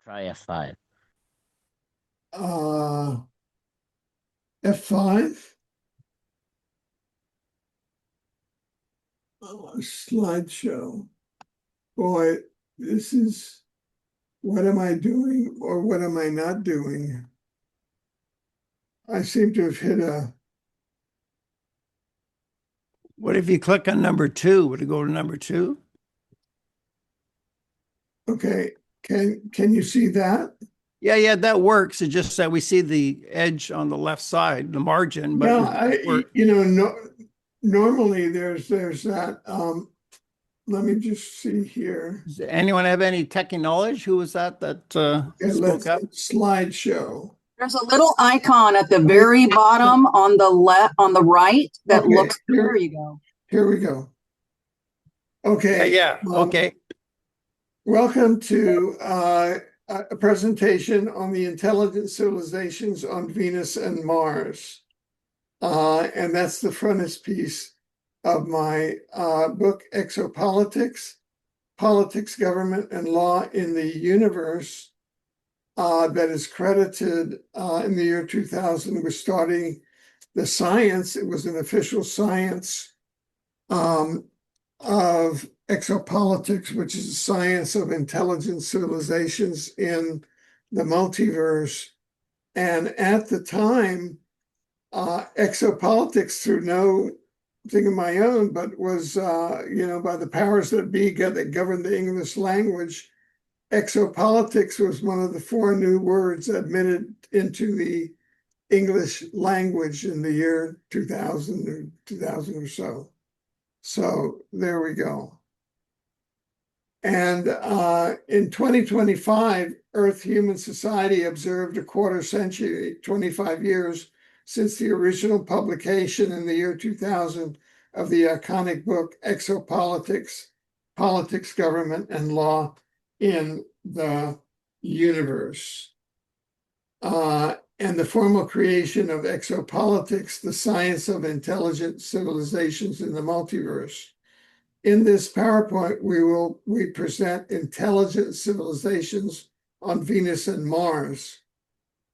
Try F5. Uh, F5. Oh, a slideshow. Boy, this is what am I doing or what am I not doing? I seem to have hit a. What if you click on number 2? Would it go to number 2? Okay, can you see that? Yeah, that works. It's just that we see the edge on the left side, the margin, but Yeah, no, normally there's that. Let me just see here. does anyone have any techie knowledge? Who was that Okay, spoke up? slideshow. There's a little icon at the very bottom on the left, on the right, that Okay, looks. There you go. Here we go. Okay. Yeah. Okay. Welcome to a presentation on the intelligent civilizations on Venus and Mars. And that's the frontispiece of my book, Exopolitics, Politics, Government, and Law in the Universe, that is credited in the year 2000 with starting the science. It was an official science of exopolitics, which is the science of intelligent civilizations in the multiverse. And at the time, exopolitics, through no thing of my own, but was, by the powers that be that governed the English language, exopolitics was one of the 4 new words admitted into the English language in the year 2000 or so. So there we go. And in 2025, Earth Human Society observed a quarter century, 25 years since the original publication in the year 2000 of the iconic book Exopolitics, Politics, Government, and Law in the Universe. And the formal creation of exopolitics, the science of intelligent civilizations in the multiverse. In this PowerPoint, we present intelligent civilizations on Venus and Mars.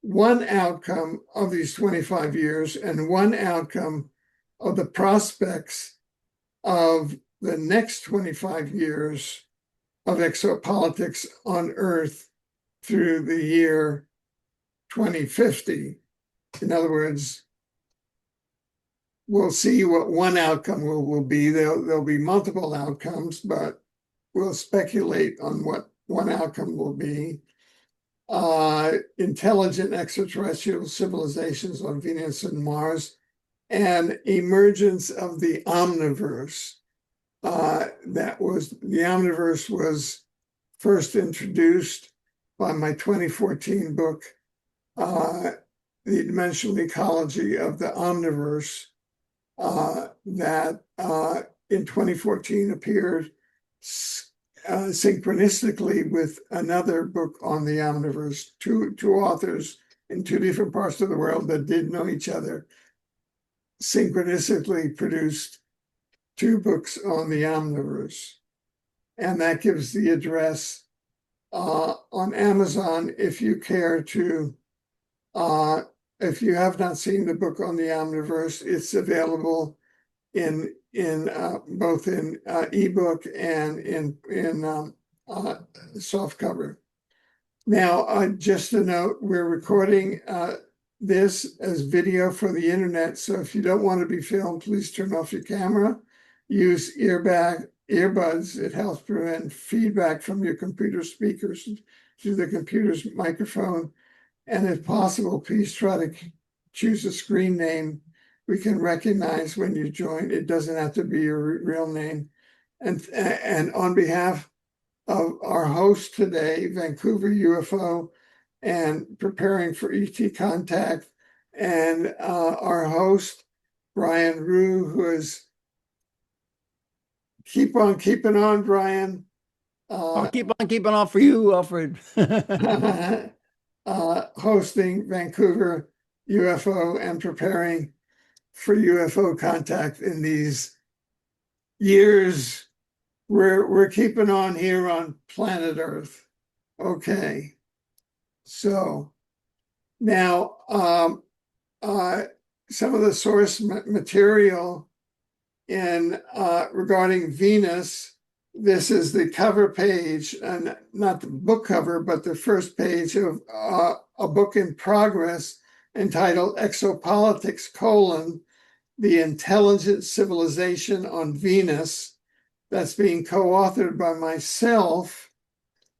One outcome of these 25 years and one outcome of the prospects of the next 25 years of exopolitics on Earth through the year 2050. In other words, we'll see what one outcome will be. There'll be multiple outcomes, but we'll speculate on what one outcome will be. Intelligent extraterrestrial civilizations on Venus and Mars, and emergence of the omniverse. The omniverse was first introduced by my 2014 book, The Dimensional Ecology of the Omniverse, that in 2014 appeared synchronistically with another book on the omniverse. Two authors in 2 different parts of the world that did know each other synchronistically produced 2 books on the omniverse. And that gives the address on Amazon if you care to. If you have not seen the book on the omniverse, it's available in both in ebook and in soft cover. Now, just a note, we're recording this as video for the internet. So if you don't want to be filmed, please turn off your camera. Use earbuds. It helps prevent feedback from your computer speakers to the computer's microphone. And if possible, please try to choose a screen name we can recognize when you join. It doesn't have to be your real name. And on behalf of our host today, Vancouver UFO, and preparing for ET contact, and our host, Brian Rue, who is keep on keeping on, Brian. I'll keep on keeping on for you, Alfred. Hosting Vancouver UFO and preparing for UFO contact in these years. We're keeping on here on planet Earth. Okay. So now, some of the source material in regarding Venus. This is the cover page, and not the book cover, but the first page of a book in progress entitled Exopolitics, the Intelligent Civilization on Venus. That's being co-authored by myself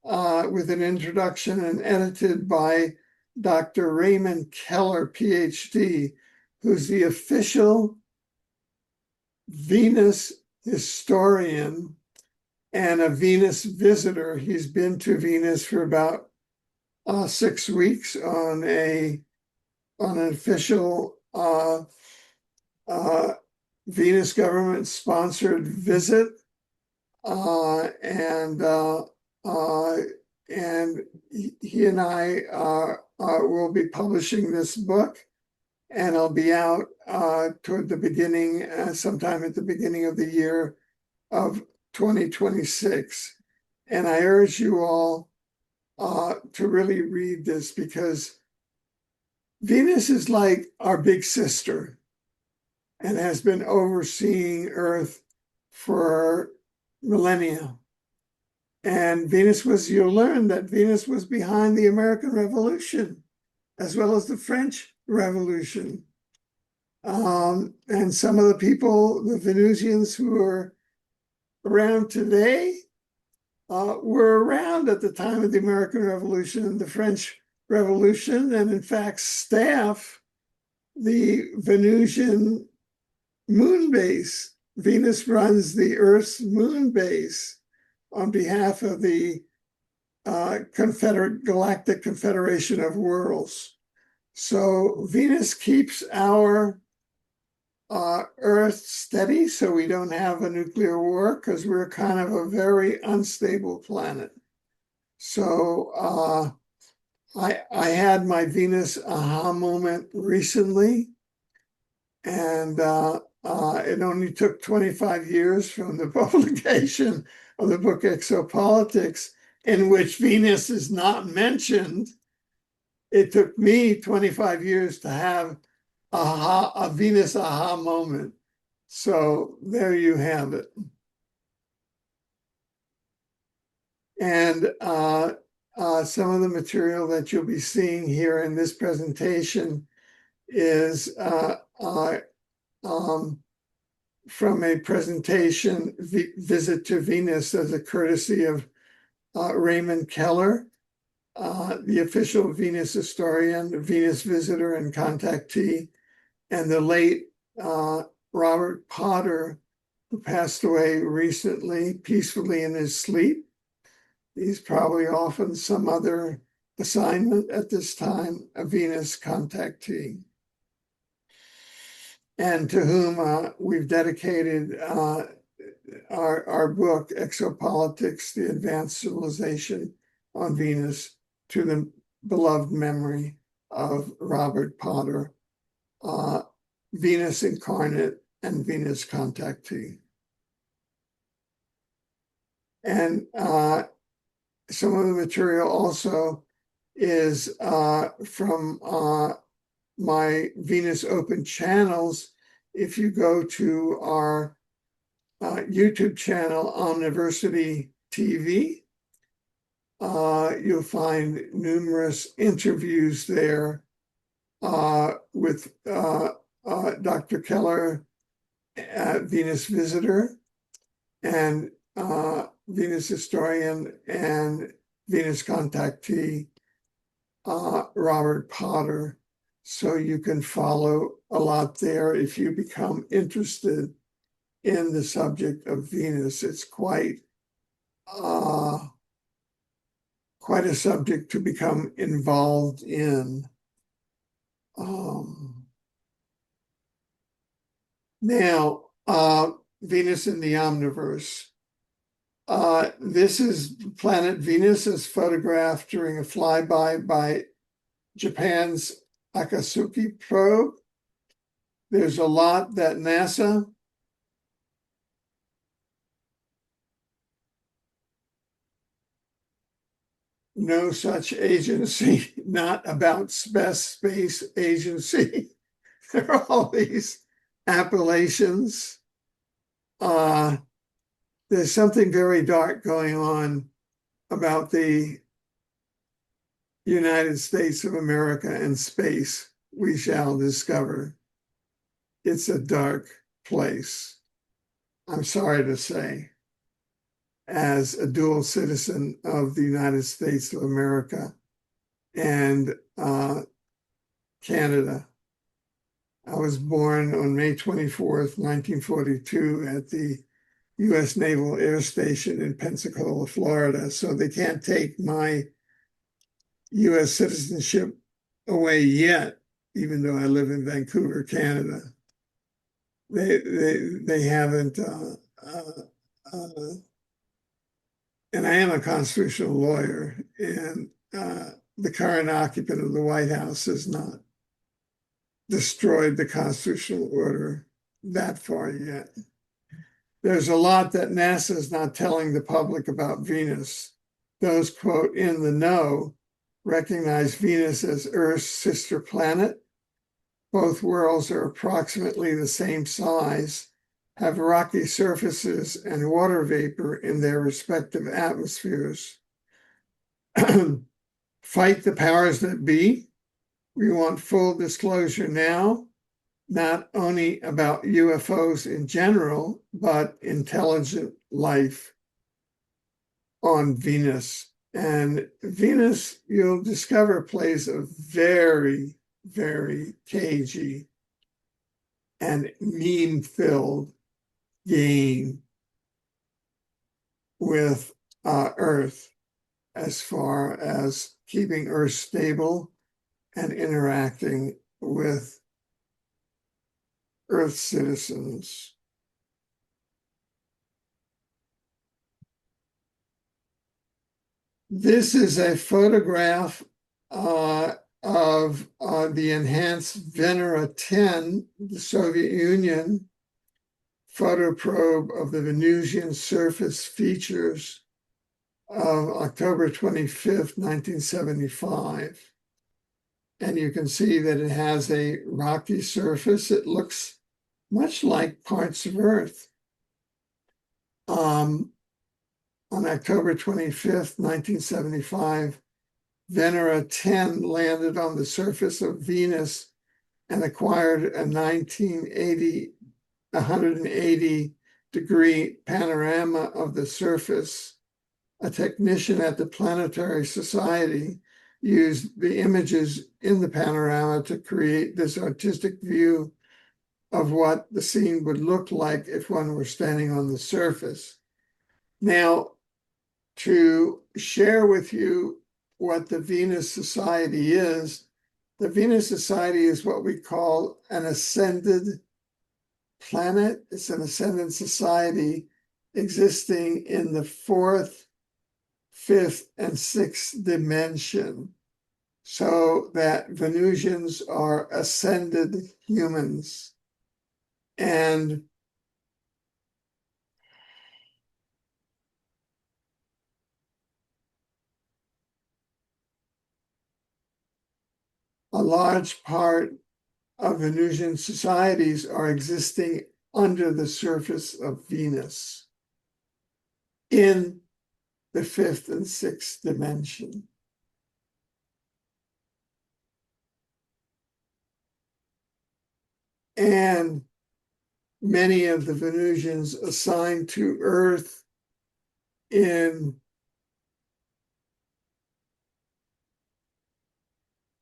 with an introduction and edited by Dr. Raymond Keller, PhD, who's the official Venus historian and a Venus visitor. He's been to Venus for about 6 weeks on an official Venus government sponsored visit, and he and I will be publishing this book, and I'll be out toward the beginning, sometime at the beginning of the year of 2026. And I urge you all to really read this, because Venus is like our big sister and has been overseeing Earth for millennia. And you'll learn that Venus was behind the American Revolution, as well as the French Revolution. And some of the people, the Venusians who are around today, were around at the time of the American Revolution and the French Revolution, and in fact staff the Venusian moon base. Venus runs the Earth's moon base on behalf of the Galactic Confederation of Worlds. So Venus keeps our Earth steady, so we don't have a nuclear war, because we're kind of a very unstable planet. So I had my Venus aha moment recently, and it only took 25 years from the publication of the book Exopolitics, in which Venus is not mentioned. It took me 25 years to have a Venus aha moment. So there you have it. And some of the material that you'll be seeing here in this presentation is from a presentation, Visit to Venus, as a courtesy of Raymond Keller, the official Venus historian, Venus visitor and contactee, and the late Robert Potter, who passed away recently, peacefully in his sleep. He's probably off on some other assignment at this time, a Venus contactee, and to whom we've dedicated our book, Exopolitics, the Advanced Civilization on Venus, to the beloved memory of Robert Potter, Venus incarnate and Venus contactee. And some of the material also is from my Venus Open channels. If you go to our YouTube channel, Omniversity TV, you'll find numerous interviews there with Dr. Keller, Venus visitor, and Venus historian and Venus contactee, Robert Potter. So you can follow a lot there if you become interested in the subject of Venus. It's quite a subject to become involved in. Now, Venus in the Omniverse. This is planet Venus as photographed during a flyby by Japan's Akatsuki probe. There's a lot that NASA no such agency, not about space agency. There are all these appellations. There's something very dark going on about the United States of America and space. We shall discover. It's a dark place, I'm sorry to say, as a dual citizen of the United States of America and Canada. I was born on May 24th, 1942 at the U.S. Naval Air Station in Pensacola, Florida. So they can't take my U.S. citizenship away yet, even though I live in Vancouver, Canada. They haven't, and I am a constitutional lawyer, and the current occupant of the White House has not destroyed the constitutional order that far yet. There's a lot that NASA is not telling the public about Venus. Those, quote, in the know recognize Venus as Earth's sister planet. Both worlds are approximately the same size, have rocky surfaces and water vapor in their respective atmospheres. Fight the powers that be. We want full disclosure now, not only about UFOs in general, but intelligent life on Venus. And Venus, you'll discover, plays a very, very cagey and meme-filled game with Earth as far as keeping Earth stable and interacting with Earth citizens. This is a photograph of the enhanced Venera 10, the Soviet Union photoprobe of the Venusian surface features of October 25th, 1975. And you can see that it has a rocky surface. It looks much like parts of Earth. On October 25th, 1975, Venera 10 landed on the surface of Venus and acquired a 180-degree panorama of the surface. A technician at the Planetary Society used the images in the panorama to create this artistic view of what the scene would look like if one were standing on the surface. Now, to share with you what the Venus Society is, the Venus Society is what we call an ascended planet. It's an ascended society existing in the fourth, fifth, and sixth dimension, so that Venusians are ascended humans. And a large part of Venusian societies are existing under the surface of Venus in the fifth and sixth dimension. And many of the Venusians assigned to Earth in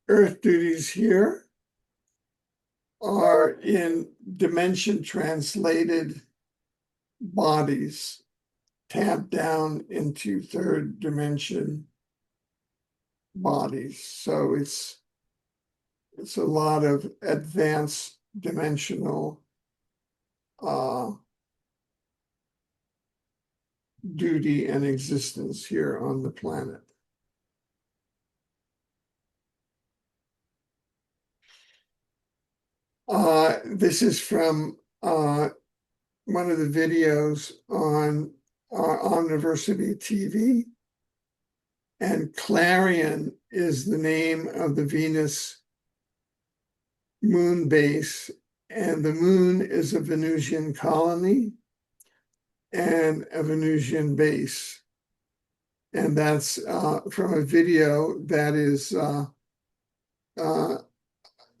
Earth duties here are in dimension translated bodies, tapped down into third dimension bodies. So it's a lot of advanced dimensional duty and existence here on the planet. This is from one of the videos on Omniversity TV. And Clarion is the name of the Venus moon base, and the moon is a Venusian colony and a Venusian base. And that's from a video that is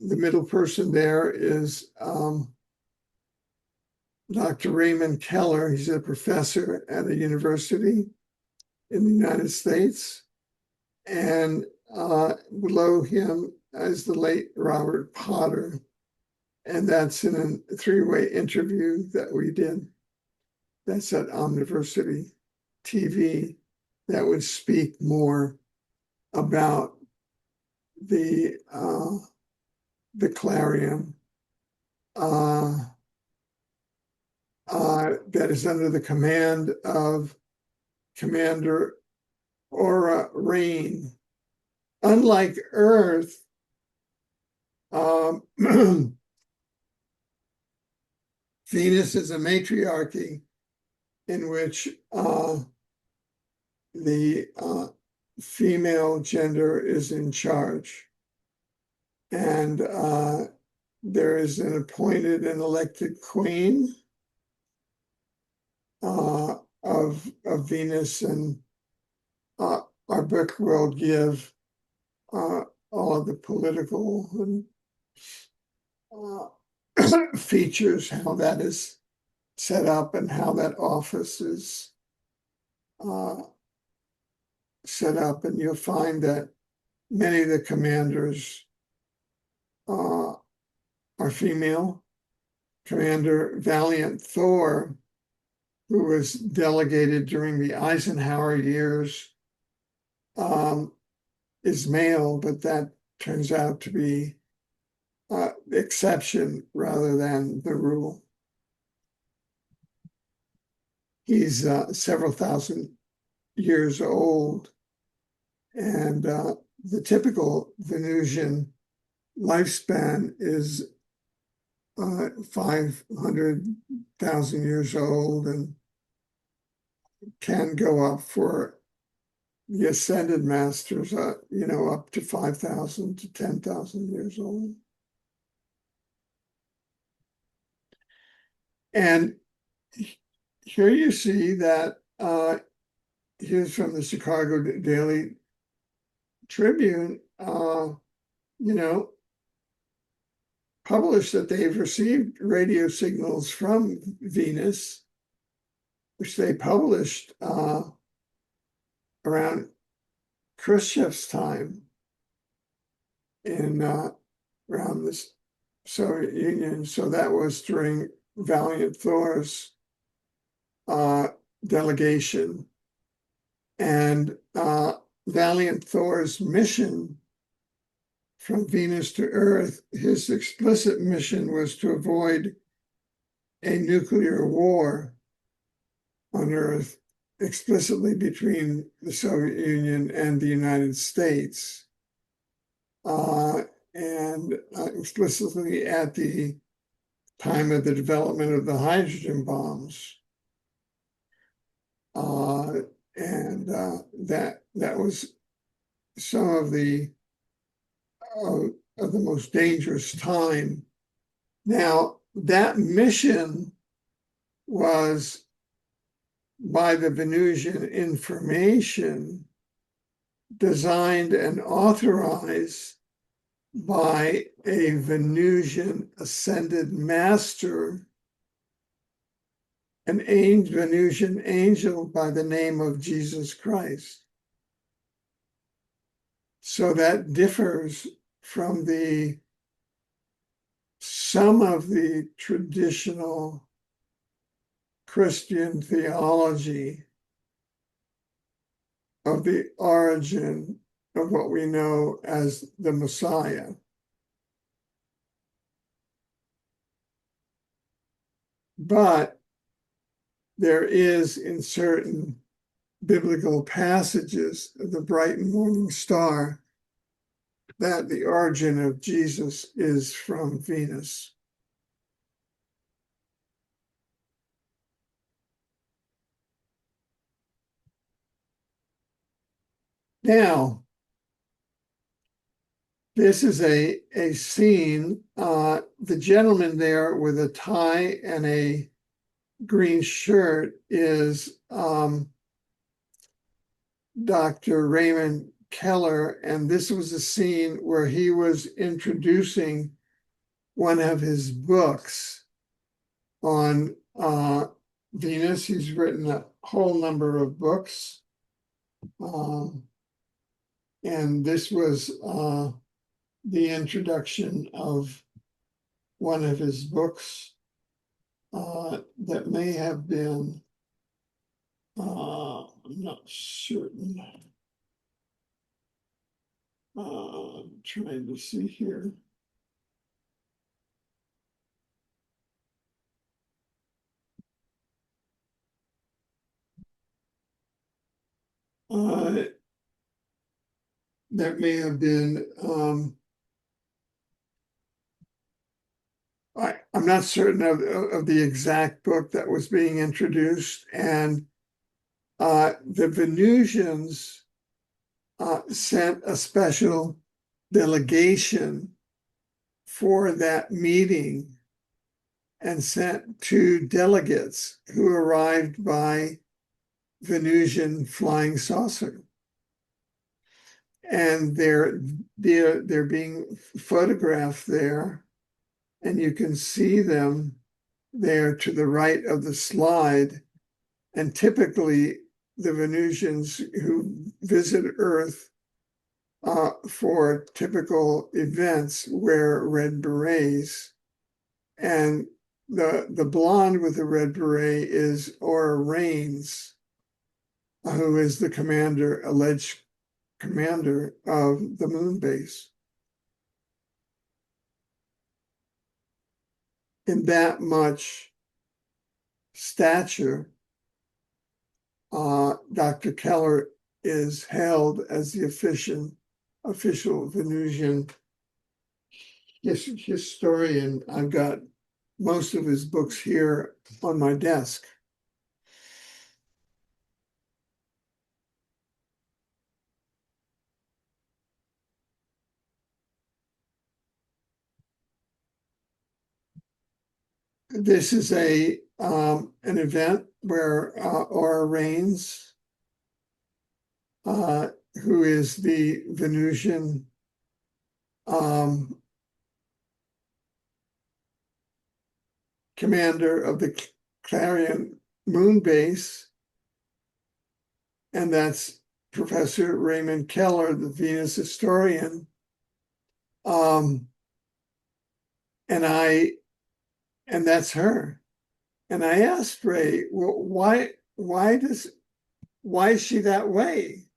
the middle person there is Dr. Raymond Keller. He's a professor at a university in the United States. And below him is the late Robert Potter. And that's in a three-way interview that we did. That's at Omniversity TV that would speak more about the Clarion that is under the command of Commander Aura Rain. Unlike Earth, Venus is a matriarchy in which the female gender is in charge. And there is an appointed and elected queen of Venus, and our book will give all of the political and features, how that is set up and how that office is set up. And you'll find that many of the commanders are female. Commander Valiant Thor, who was delegated during the Eisenhower years, is male, but that turns out to be the exception rather than the rule. He's several thousand years old, and the typical Venusian lifespan is 500,000 years old, and can go up for the ascended masters, up to 5,000 to 10,000 years old. And here you see that here's from the Chicago Daily Tribune, published that they've received radio signals from Venus, which they published around Khrushchev's time in around the Soviet Union. So that was during Valiant Thor's delegation. And Valiant Thor's mission from Venus to Earth, his explicit mission was to avoid a nuclear war on Earth, explicitly between the Soviet Union and the United States, and explicitly at the time of the development of the hydrogen bombs. And that was some of the most dangerous time. Now, that mission was by the Venusian information designed and authorized by a Venusian ascended master, an Venusian angel by the name of Jesus Christ. So that differs from some of the traditional Christian theology of the origin of what we know as the Messiah. But there is, in certain biblical passages of the bright morning star, that the origin of Jesus is from Venus. Now, this is a scene. The gentleman there with a tie and a green shirt is Dr. Raymond Keller, and this was a scene where he was introducing one of his books on Venus. He's written a whole number of books. And this was the introduction of one of his books that may have been, I'm not certain. I'm trying to see here. That may have been, I'm not certain of the exact book that was being introduced. And the Venusians sent a special delegation for that meeting and sent 2 delegates who arrived by Venusian flying saucer. And they're being photographed there, and you can see them there to the right of the slide. And typically the Venusians who visit Earth for typical events wear red berets. And the blonde with the red beret is Aura Raines, who is the alleged commander of the moon base. In that much stature, Dr. Keller is hailed as the official Venusian historian. I've got most of his books here on my desk. This is an event where Aura Raines, who is the Venusian commander of the Clarion moon base, and that's Professor Raymond Keller, the Venus historian. And that's her. And I asked Ray, well, why is she that way?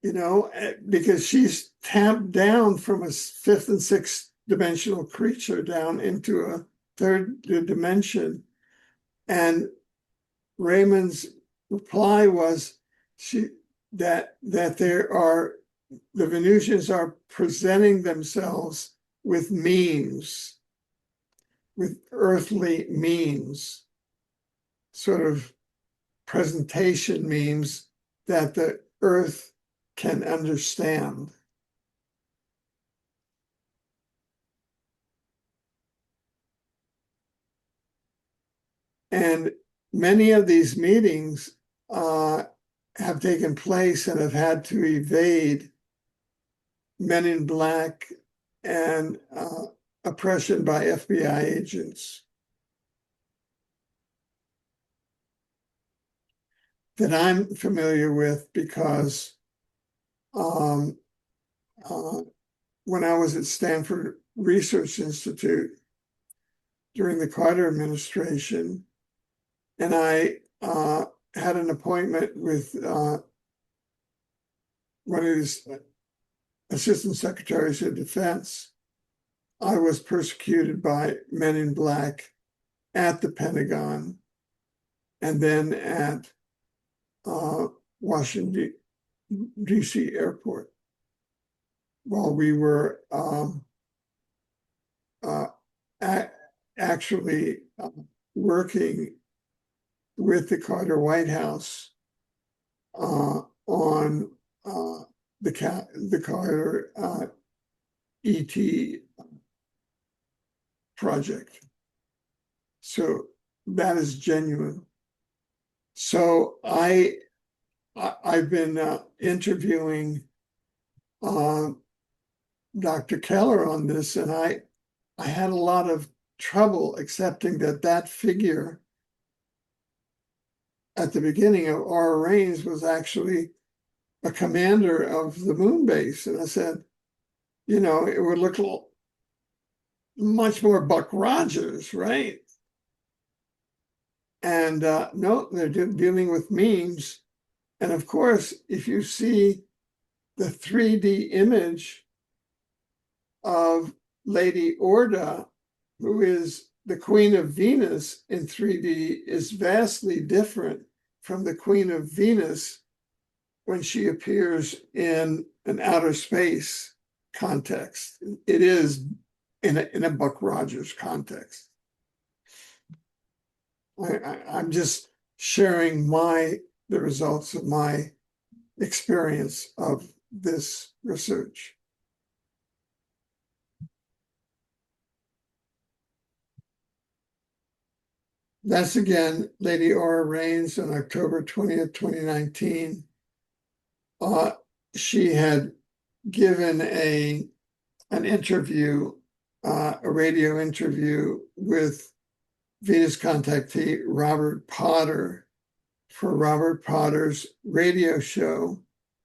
You know, because she's tamped down from a 5th and 6th dimensional creature down into a 3rd dimension. And Raymond's reply was that the Venusians are presenting themselves with means, with earthly means, sort of presentation means that the earth can understand. And many of these meetings have taken place and have had to evade men in black and oppression by FBI agents that I'm familiar with, because when I was at Stanford Research Institute during the Carter administration, and I had an appointment with one of his assistant secretaries of defense, I was persecuted by men in black at the Pentagon and then at Washington, D.C. airport while we were actually working with the Carter White House on the Carter ET project. So that is genuine. So I've been interviewing Dr. Keller on this, and I had a lot of trouble accepting that figure at the beginning of Aura Reigns was actually a commander of the moon base. And I said, you know, it would look much more Buck Rogers, right? And no, they're dealing with memes. And of course, if you see the 3D image of Lady Orda, who is the Queen of Venus in 3D, is vastly different from the Queen of Venus when she appears in an outer space context. It is in a Buck Rogers context. I'm just sharing the results of my experience of this research. That's again Lady Aura Reigns on October 20th, 2019. She had given an interview, a radio interview with Venus contactee Robert Potter for Robert Potter's radio show,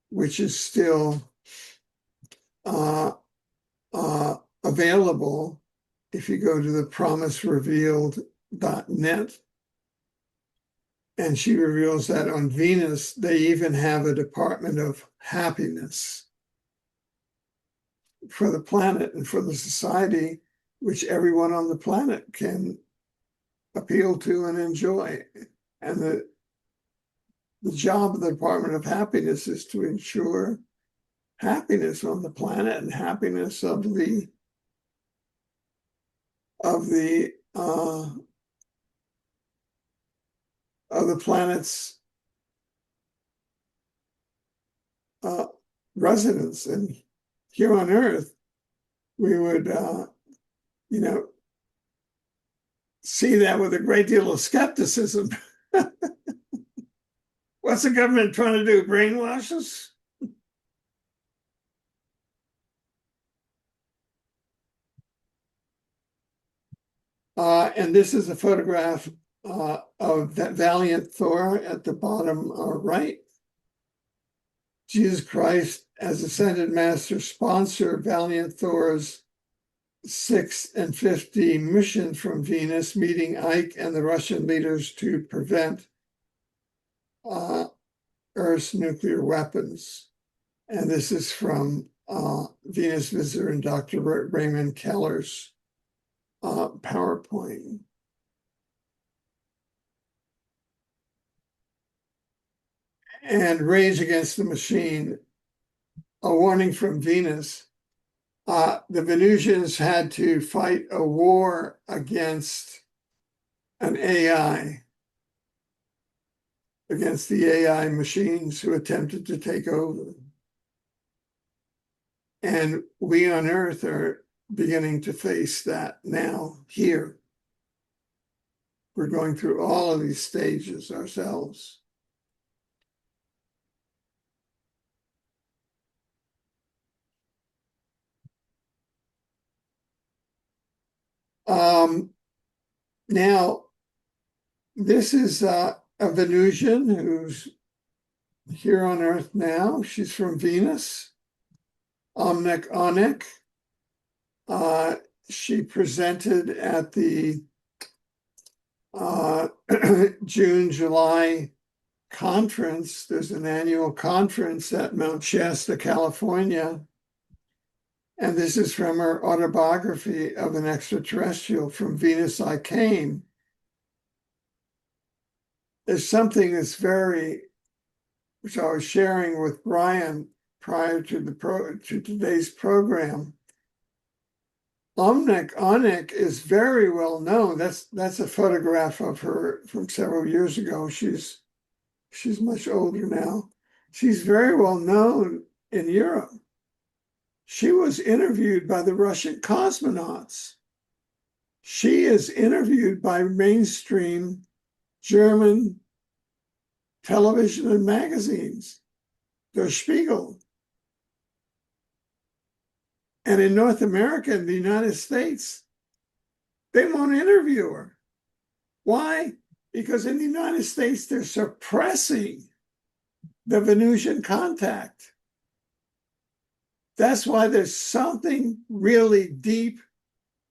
which is still available if you go to the promiserevealed.net. And she reveals that on Venus, they even have a department of happiness for the planet and for the society, which everyone on the planet can appeal to and enjoy. And the job of the Department of Happiness is to ensure happiness on the planet and happiness of the planet's residents. And here on Earth, we would, see that with a great deal of skepticism. What's the government trying to do? Brainwash us? And this is a photograph of that Valiant Thor at the bottom right. Jesus Christ, as Ascended Master, sponsor Valiant Thor's 6th and 50 mission from Venus, meeting Ike and the Russian leaders to prevent Earth's nuclear weapons. And this is from Venus Visitor and Dr. Raymond Keller's PowerPoint. And Rage Against the Machine, a warning from Venus. The Venusians had to fight a war against an AI, against the AI machines who attempted to take over. And we on Earth are beginning to face that now, here. We're going through all of these stages ourselves. Now, this is a Venusian who's here on Earth now. She's from Venus, Omnek Onek. She presented at the June-July conference. There's an annual conference at Mount Shasta, California. And this is from her autobiography of an extraterrestrial. From Venus I came. There's something that's which I was sharing with Brian prior to today's program. Omnek Onek is very well known. That's a photograph of her from several years ago. She's much older now. She's very well known in Europe. She was interviewed by the Russian cosmonauts. She is interviewed by mainstream German television and magazines, Der Spiegel. And in North America and the United States, they won't interview her. Why? Because in the United States, they're suppressing the Venusian contact. That's why there's something really deep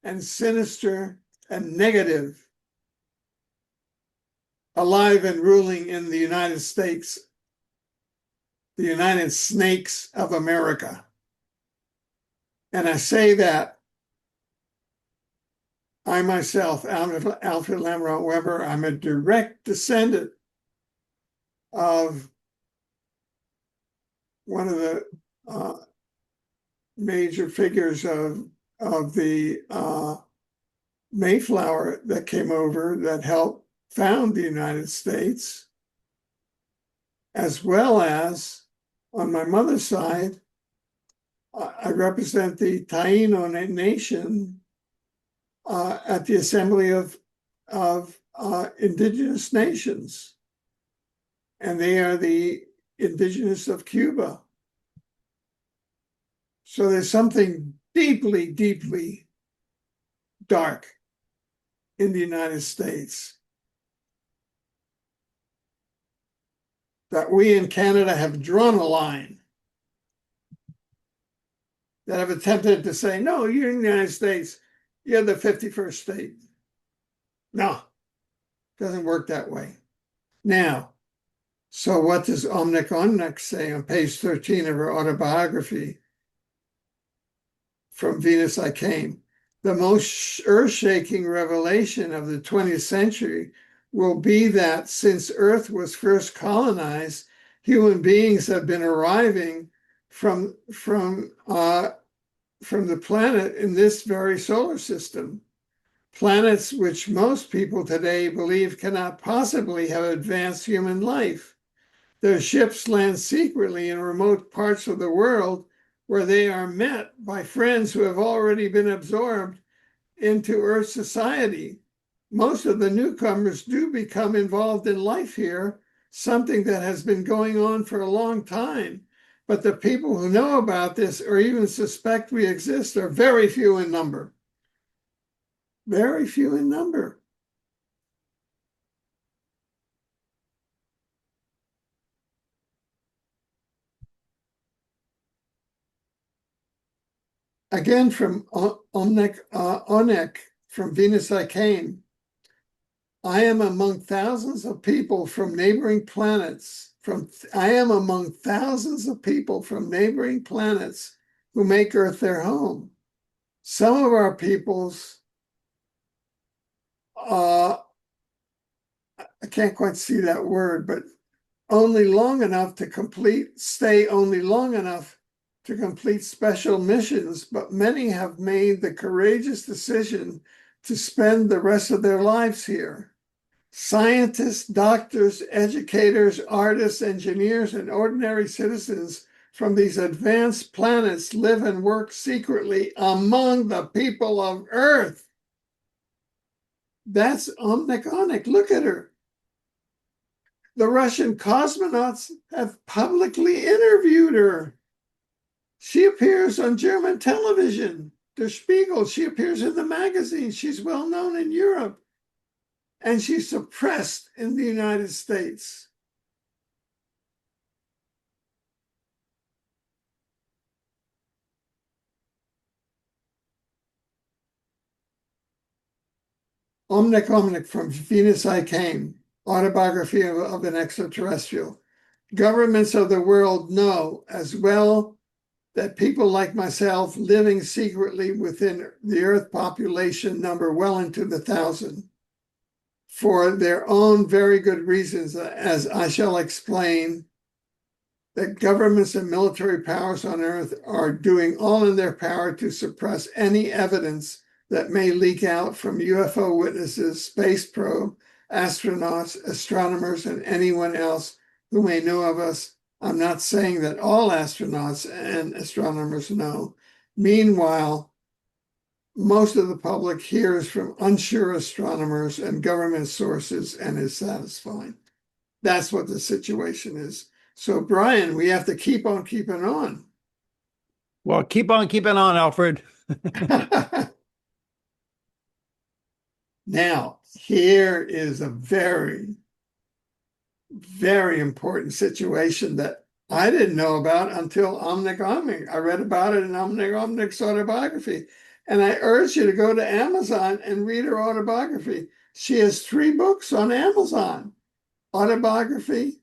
and sinister and negative alive and ruling in the United States, the United Snakes of America. And I say that I myself, Alfred Lambremont Webre, I'm a direct descendant of one of the major figures of the Mayflower that came over that helped found the United States, as well as on my mother's side, I represent the Taino Nation at the Assembly of Indigenous Nations, and they are the indigenous of Cuba. So there's something deeply, deeply dark in the United States that we in Canada have drawn a line, that have attempted to say, no, you're in the United States, you're the 51st state. No, doesn't work that way. Now, so what does Omnek Omnek say on page 13 of her autobiography, From Venus I Came? The most earth-shaking revelation of the 20th century will be that since Earth was first colonized, human beings have been arriving from the planet in this very solar system. Planets which most people today believe cannot possibly have advanced human life. Their ships land secretly in remote parts of the world where they are met by friends who have already been absorbed into Earth society. Most of the newcomers do become involved in life here, something that has been going on for a long time. But the people who know about this or even suspect we exist are very few in number. Very few in number. Again, from Onek, From Venus I Came. I am among thousands of people from neighboring planets. I am among thousands of people from neighboring planets who make Earth their home. Some of our peoples, I can't quite see that word, but only long enough to stay only long enough to complete special missions, but many have made the courageous decision to spend the rest of their lives here. Scientists, doctors, educators, artists, engineers, and ordinary citizens from these advanced planets live and work secretly among the people of Earth. That's Omnek Onek. Look at her. The Russian cosmonauts have publicly interviewed her. She appears on German television, Der Spiegel. She appears in the magazine. She's well known in Europe. And she's suppressed in the United States. Omnek Omnek, From Venus I Came, autobiography of an extraterrestrial. Governments of the world know as well that people like myself living secretly within the Earth population number well into the 1,000. For their own very good reasons, as I shall explain, that governments and military powers on Earth are doing all in their power to suppress any evidence that may leak out from UFO witnesses, space probe, astronauts, astronomers, and anyone else who may know of us I'm not saying that all astronauts and astronomers know. Meanwhile, most of the public hears from unsure astronomers and government sources and is satisfied. That's what the situation is. So, Brian, we have to keep on keeping on. Well, keep on keeping on, Alfred. Now, here is a very, very important situation that I didn't know about until Omnic Omnic. I read about it in Omnic Omnic's autobiography. And I urge you to go to Amazon and read her autobiography. She has 3 books on Amazon: Autobiography,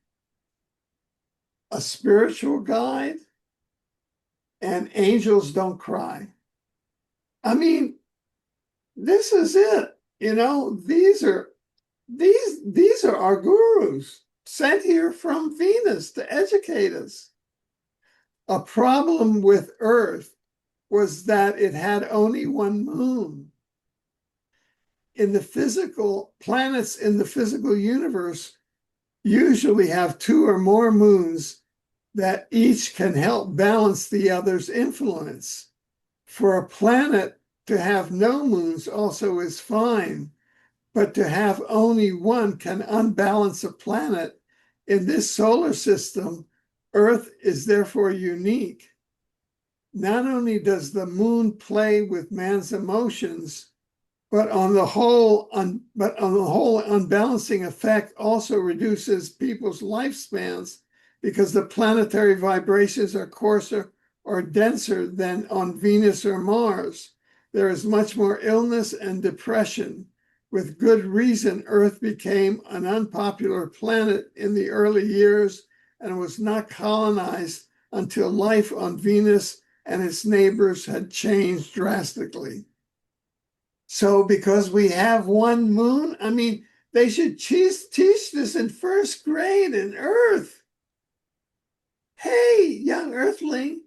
A Spiritual Guide, and Angels Don't Cry. I mean, this is it. These are our gurus sent here from Venus to educate us. A problem with Earth was that it had only one moon. In the physical planets in the physical universe usually have 2 or more moons that each can help balance the other's influence. For a planet to have no moons also is fine, but to have only one can unbalance a planet. In this solar system, Earth is therefore unique. Not only does the moon play with man's emotions, but on the whole, unbalancing effect also reduces people's lifespans because the planetary vibrations are coarser or denser than on Venus or Mars. There is much more illness and depression. With good reason, Earth became an unpopular planet in the early years and was not colonized until life on Venus and its neighbors had changed drastically. So because we have one moon, I mean, they should teach this in first grade in Earth. Hey, young Earthling,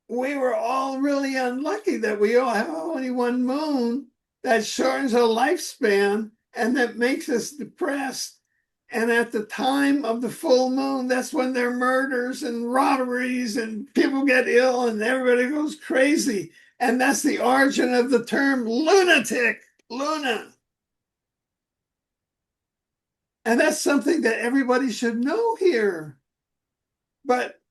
we were all really unlucky that we all have only one moon that shortens our lifespan and that makes us depressed. And at the time of the full moon, that's when there are murders and robberies and people get ill and everybody goes crazy. And that's the origin of the term lunatic, Luna. And that's something that everybody should know here. But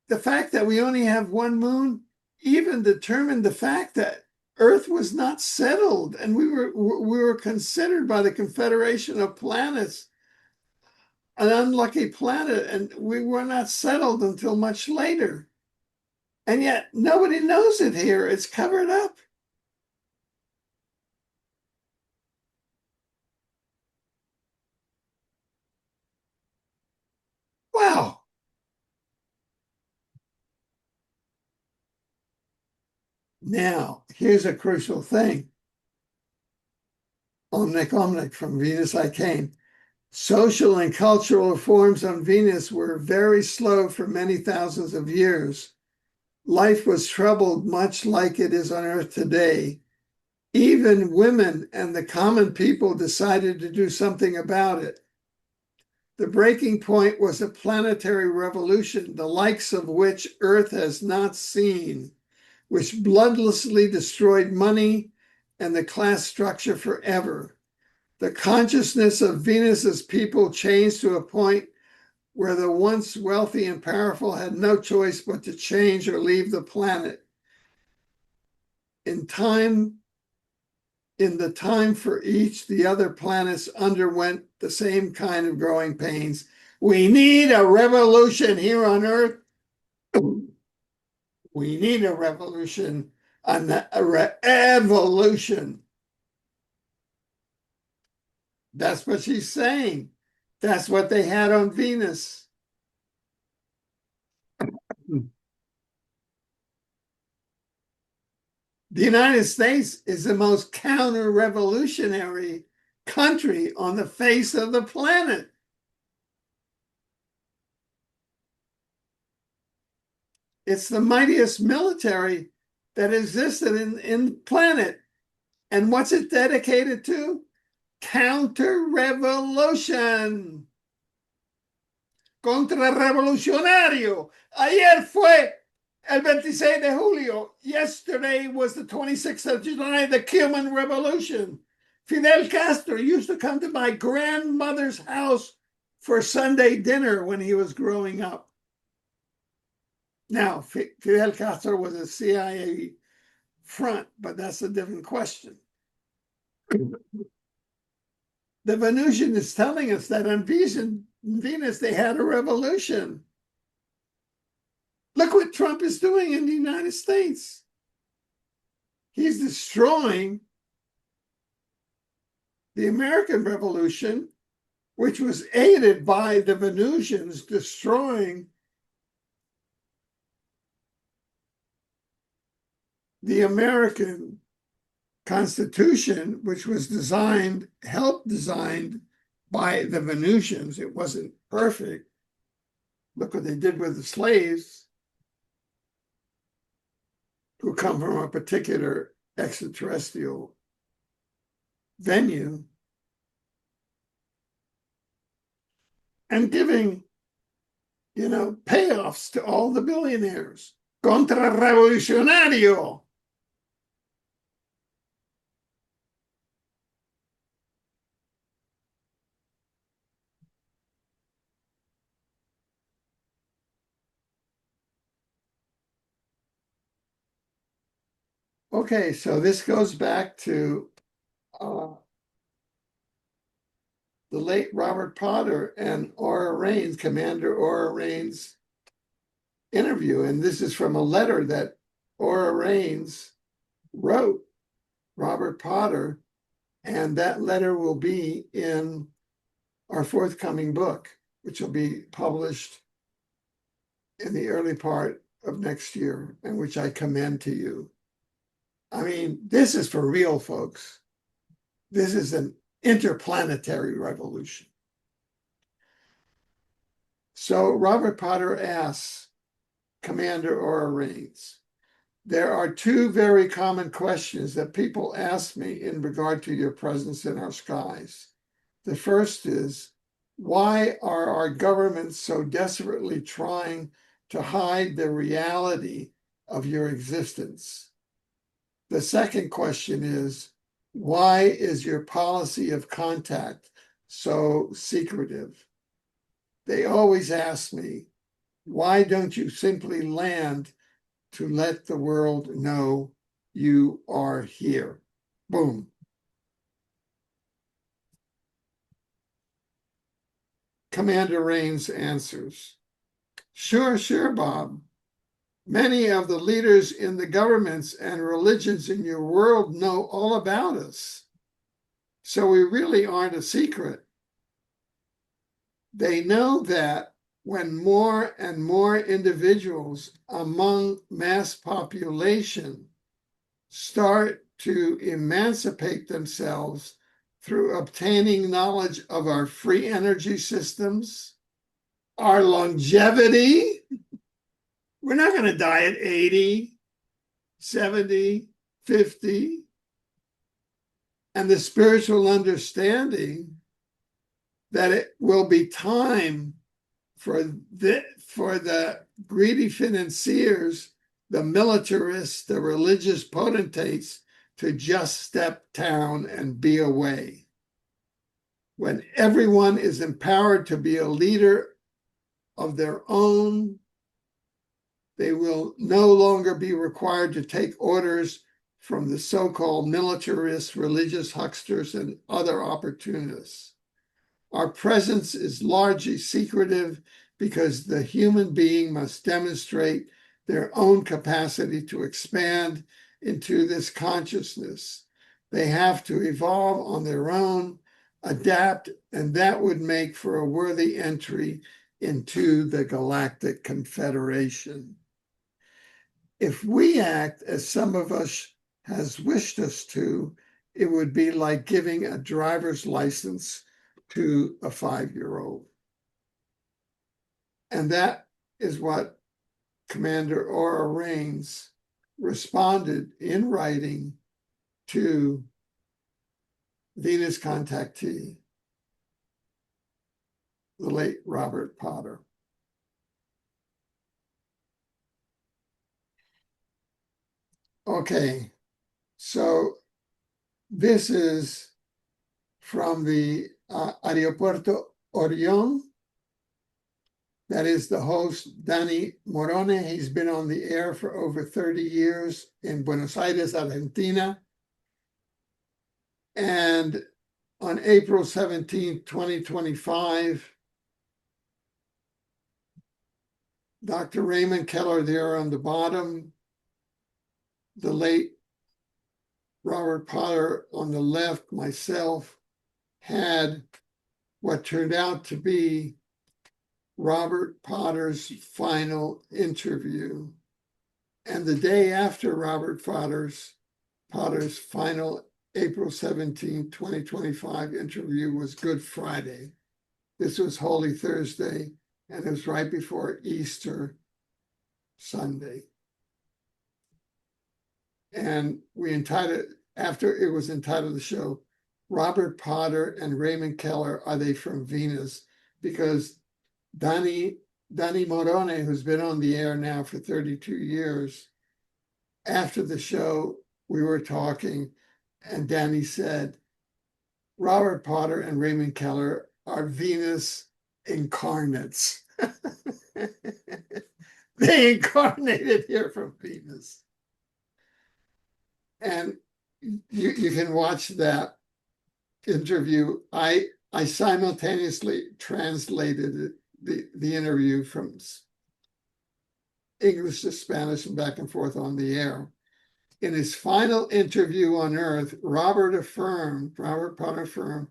the fact that we only have one moon even determined the fact that Earth was not settled, and we were considered by the Confederation of Planets an unlucky planet, and we were not settled until much later. And yet nobody knows it here. It's covered up. Wow. Now, here's a crucial thing. Omnic Omnic, from Venus I came. Social and cultural reforms on Venus were very slow for many thousands of years. Life was troubled much like it is on Earth today. Even women and the common people decided to do something about it. The breaking point was a planetary revolution, the likes of which Earth has not seen, which bloodlessly destroyed money and the class structure forever. The consciousness of Venus's people changed to a point where the once wealthy and powerful had no choice but to change or leave the planet. In the time for each, the other planets underwent the same kind of growing pains. We need a revolution here on Earth. We need a revolution, evolution. That's what she's saying. That's what they had on Venus. The United States is the most counter-revolutionary country on the face of the planet. It's the mightiest military that existed in the planet. And what's it dedicated to? Counter-revolution. contrarrevolucionario. Ayer fue el 26 de julio. Yesterday was the 26th of July, the Cuban Revolution. Fidel Castro used to come to my grandmother's house for Sunday dinner when he was growing up. Now, Fidel Castro was a CIA front, but that's a different question. The Venusian is telling us that on Venus they had a revolution. Look what Trump is doing in the United States. He's destroying the American Revolution, which was aided by the Venusians destroying the American Constitution, which was helped designed by the Venusians. It wasn't perfect. Look what they did with the slaves who come from a particular extraterrestrial venue, and giving, payoffs to all the billionaires. Contrarrevolucionario. Okay, so this goes back to the late Robert Potter and Aura Raines, Commander Aura Raines' interview. And this is from a letter that Aura Raines wrote Robert Potter, and that letter will be in our forthcoming book, which will be published in the early part of next year, and which I commend to you. I mean, this is for real, folks. This is an interplanetary revolution. So Robert Potter asks Commander Aura Raines, there are two very common questions that people ask me in regard to your presence in our skies. The first is, why are our governments so desperately trying to hide the reality of your existence? The second question is, why is your policy of contact so secretive? They always ask me, why don't you simply land to let the world know you are here? Boom. Commander Raines answers, sure, Bob. Many of the leaders in the governments and religions in your world know all about us. So we really aren't a secret. They know that when more and more individuals among mass population start to emancipate themselves through obtaining knowledge of our free energy systems, our longevity, we're not going to die at 80, 70, 50. And the spiritual understanding that it will be time for the greedy financiers, the militarists, the religious potentates to just step down and be away. When everyone is empowered to be a leader of their own, they will no longer be required to take orders from the so-called militarists, religious hucksters, and other opportunists. Our presence is largely secretive because the human being must demonstrate their own capacity to expand into this consciousness. They have to evolve on their own, adapt, and that would make for a worthy entry into the Galactic Confederation. If we act as some of us has wished us to, it would be like giving a driver's license to a 5-year-old. And that is what Commander Aura Raines responded in writing to Venus contactee, the late Robert Potter. Okay, so this is from the Aeropuerto Orion. That is the host, Danny Morone. He's been on the air for over 30 years in Buenos Aires, Argentina. And on April 17th, 2025, Dr. Raymond Keller there on the bottom, the late Robert Potter on the left, myself, had what turned out to be Robert Potter's final interview. And the day after Robert Potter's final April 17, 2025 interview was Good Friday. This was Holy Thursday, and it was right before Easter Sunday. And we entitled, after it was entitled the show, Robert Potter and Raymond Keller, Are They from Venus? Because Danny Morone, who's been on the air now for 32 years, after the show, we were talking, and Danny said, Robert Potter and Raymond Keller are Venus incarnates. They incarnated here from Venus. And you can watch that interview. I simultaneously translated the interview from English to Spanish and back and forth on the air. In his final interview on Earth, Robert Potter affirmed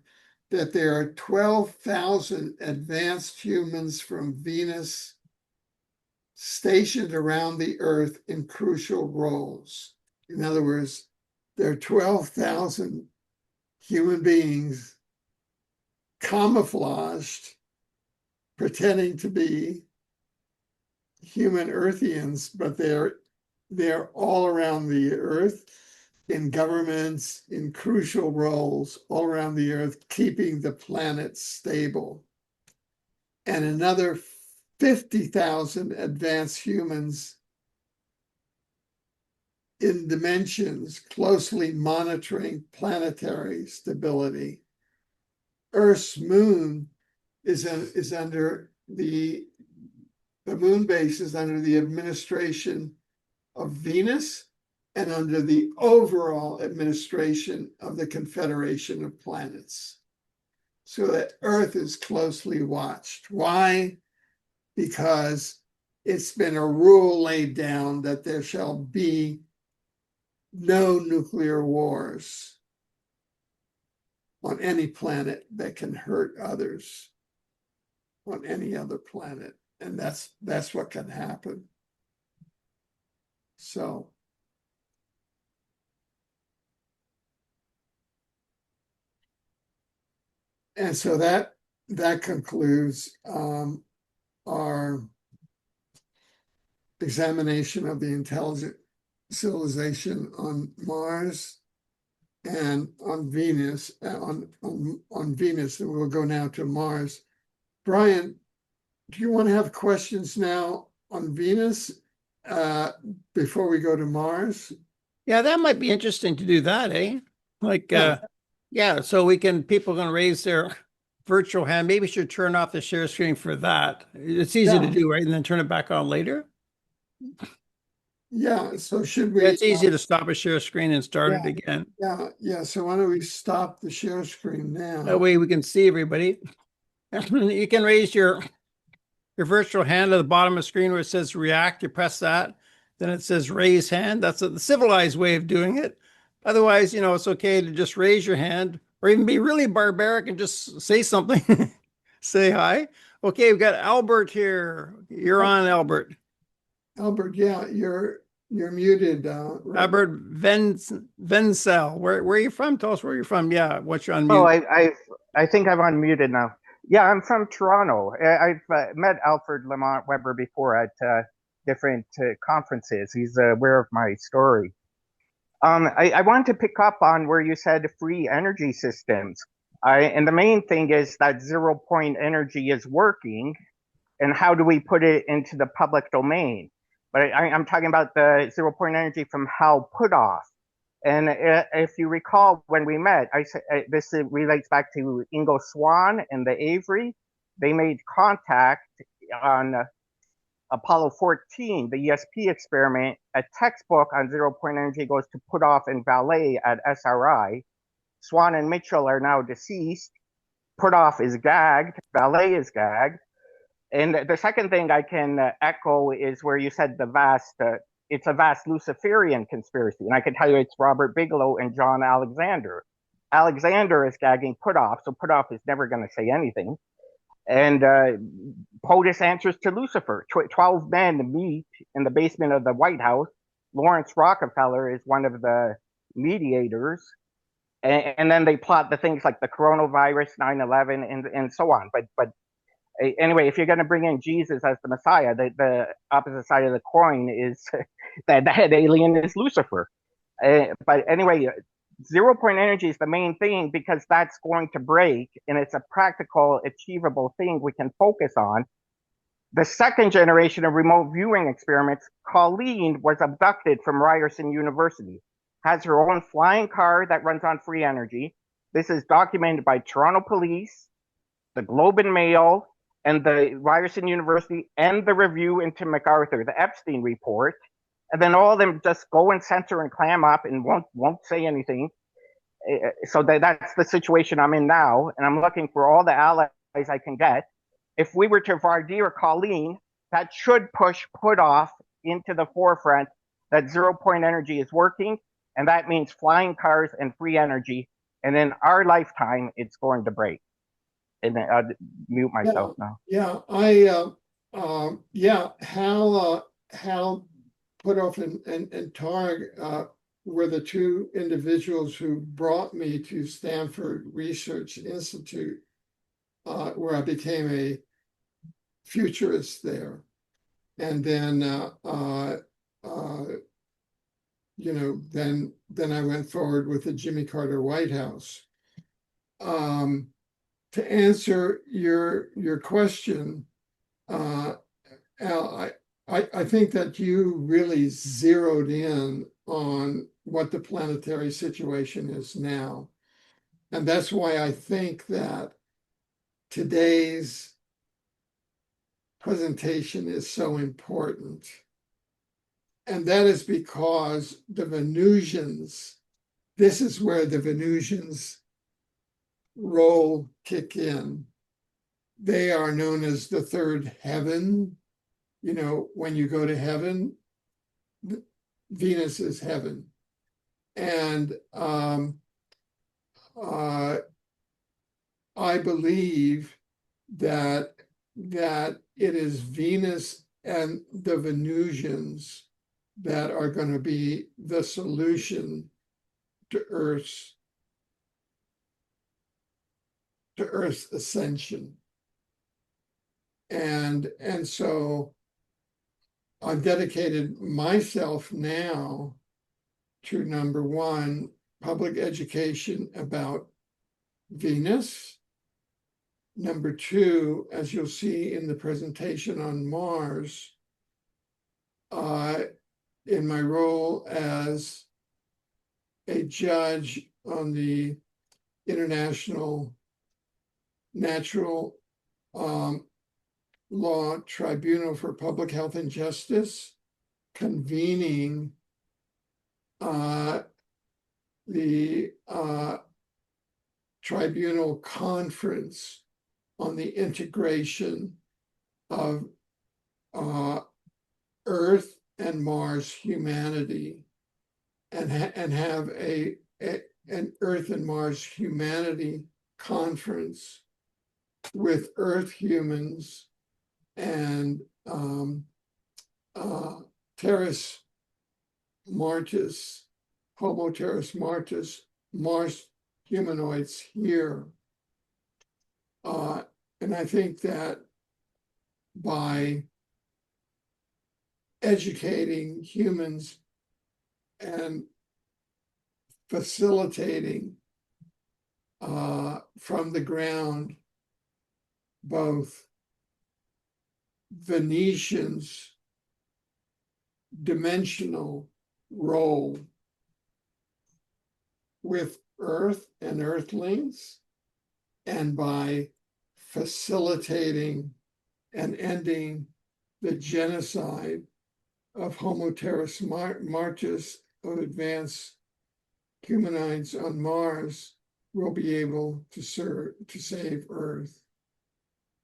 that there are 12,000 advanced humans from Venus stationed around the Earth in crucial roles. In other words, there are 12,000 human beings camouflaged, pretending to be human Earthians, but they're all around the Earth in governments, in crucial roles all around the Earth, keeping the planet stable. And another 50,000 advanced humans in dimensions closely monitoring planetary stability. Earth's moon is under the moon base is under the administration of Venus and under the overall administration of the Confederation of Planets. So that Earth is closely watched. Why? Because it's been a rule laid down that there shall be no nuclear wars on any planet that can hurt others on any other planet. And that's what can happen. So and so that concludes our examination of the intelligent civilization on Mars and on Venus, on Venus, and we'll go now to Mars. Brian, do you want to have questions now on Venus before we go to Mars? Yeah, that might be interesting to do that, eh? Like, yeah, so people can raise their virtual hand. Maybe we should turn off the share screen for that. It's easy to do, right? And then turn it back on later. Yeah, so should we? Yeah, it's easy to stop a share screen and start it again. Yeah. So why don't we stop the share screen now? That way we can see everybody. You can raise your virtual hand at the bottom of the screen where it says react. You press that. Then it says raise hand. That's the civilized way of doing it. Otherwise, it's okay to just raise your hand or even be really barbaric and just say something. Say hi. Okay, we've got Albert here. You're on, Albert. Albert, yeah, you're muted. Right? Albert Vencel. Where are you from? Tell us where you're from. Yeah, what's your unmute? Oh, I think I'm unmuted now. Yeah, I'm from Toronto. I've met Alfred Lambremont Webre before at different conferences. He's aware of my story. I wanted to pick up on where you said free energy systems. And the main thing is that 0 point energy is working. And how do we put it into the public domain? but I'm talking about the 0 point energy from Hal Puthoff. And if you recall when we met, I said this relates back to Ingo Swann and the Avery. They made contact on Apollo 14, the ESP experiment. A textbook on 0 point energy goes to Puthoff and Vallée at SRI. Swann and Mitchell are now deceased. Puthoff is gagged. Vallée is gagged. And the second thing I can echo is where you said it's a vast Luciferian conspiracy. And I can tell you it's Robert Bigelow and John Alexander. Alexander is gagging Puthoff, so Puthoff is never going to say anything. And POTUS answers to Lucifer. 12 men meet in the basement of the White House. Lawrence Rockefeller is one of the mediators. And then they plot the things like the coronavirus, 9/11, and so on. But anyway, if you're going to bring in Jesus as the Messiah, the opposite side of the coin is that the head alien is Lucifer. But anyway, 0 point energy is the main thing because that's going to break, and it's a practical, achievable thing we can focus on. The second generation of remote viewing experiments, Colleen was abducted from Ryerson University, has her own flying car that runs on free energy. This is documented by Toronto Police, the Globe and Mail, and the Ryerson University, and the review into MacArthur, the Epstein report. And then all of them just go and censor and clam up and won't say anything. So that's the situation I'm in now, and I'm looking for all the allies I can get. If we were to Vardir Colleen, that should push Puthoff into the forefront that 0 point energy is working, and that means flying cars and free energy. And in our lifetime, it's going to break. And I'll mute myself now. Yeah, Hal Puthoff and Targ were the two individuals who brought me to Stanford Research Institute, where I became a futurist there. And then, then I went forward with the Jimmy Carter White House. To answer your question, Al, I think that you really zeroed in on what the planetary situation is now. And that's why I think that today's presentation is so important. And that is because the Venusians, this is where the Venusians role kick in. They are known as the third heaven. You know, when you go to heaven, Venus is heaven. And I believe that it is Venus and the Venusians that are going to be the solution to Earth's ascension. And so I've dedicated myself now to, number one, public education about Venus. Number two, as you'll see in the presentation on Mars, in my role as a judge on the International Natural Law Tribunal for Public Health and Justice, convening the tribunal conference on the integration of Earth and Mars humanity, and have an Earth and Mars humanity conference with Earth humans and Terris Martis, Homo Terris Martis, Mars humanoids here. And I think that by educating humans and facilitating from the ground both Venetians dimensional role with Earth and Earthlings, and by facilitating and ending the genocide of Homo terras marches of advanced humanoids on Mars, will be able to save Earth.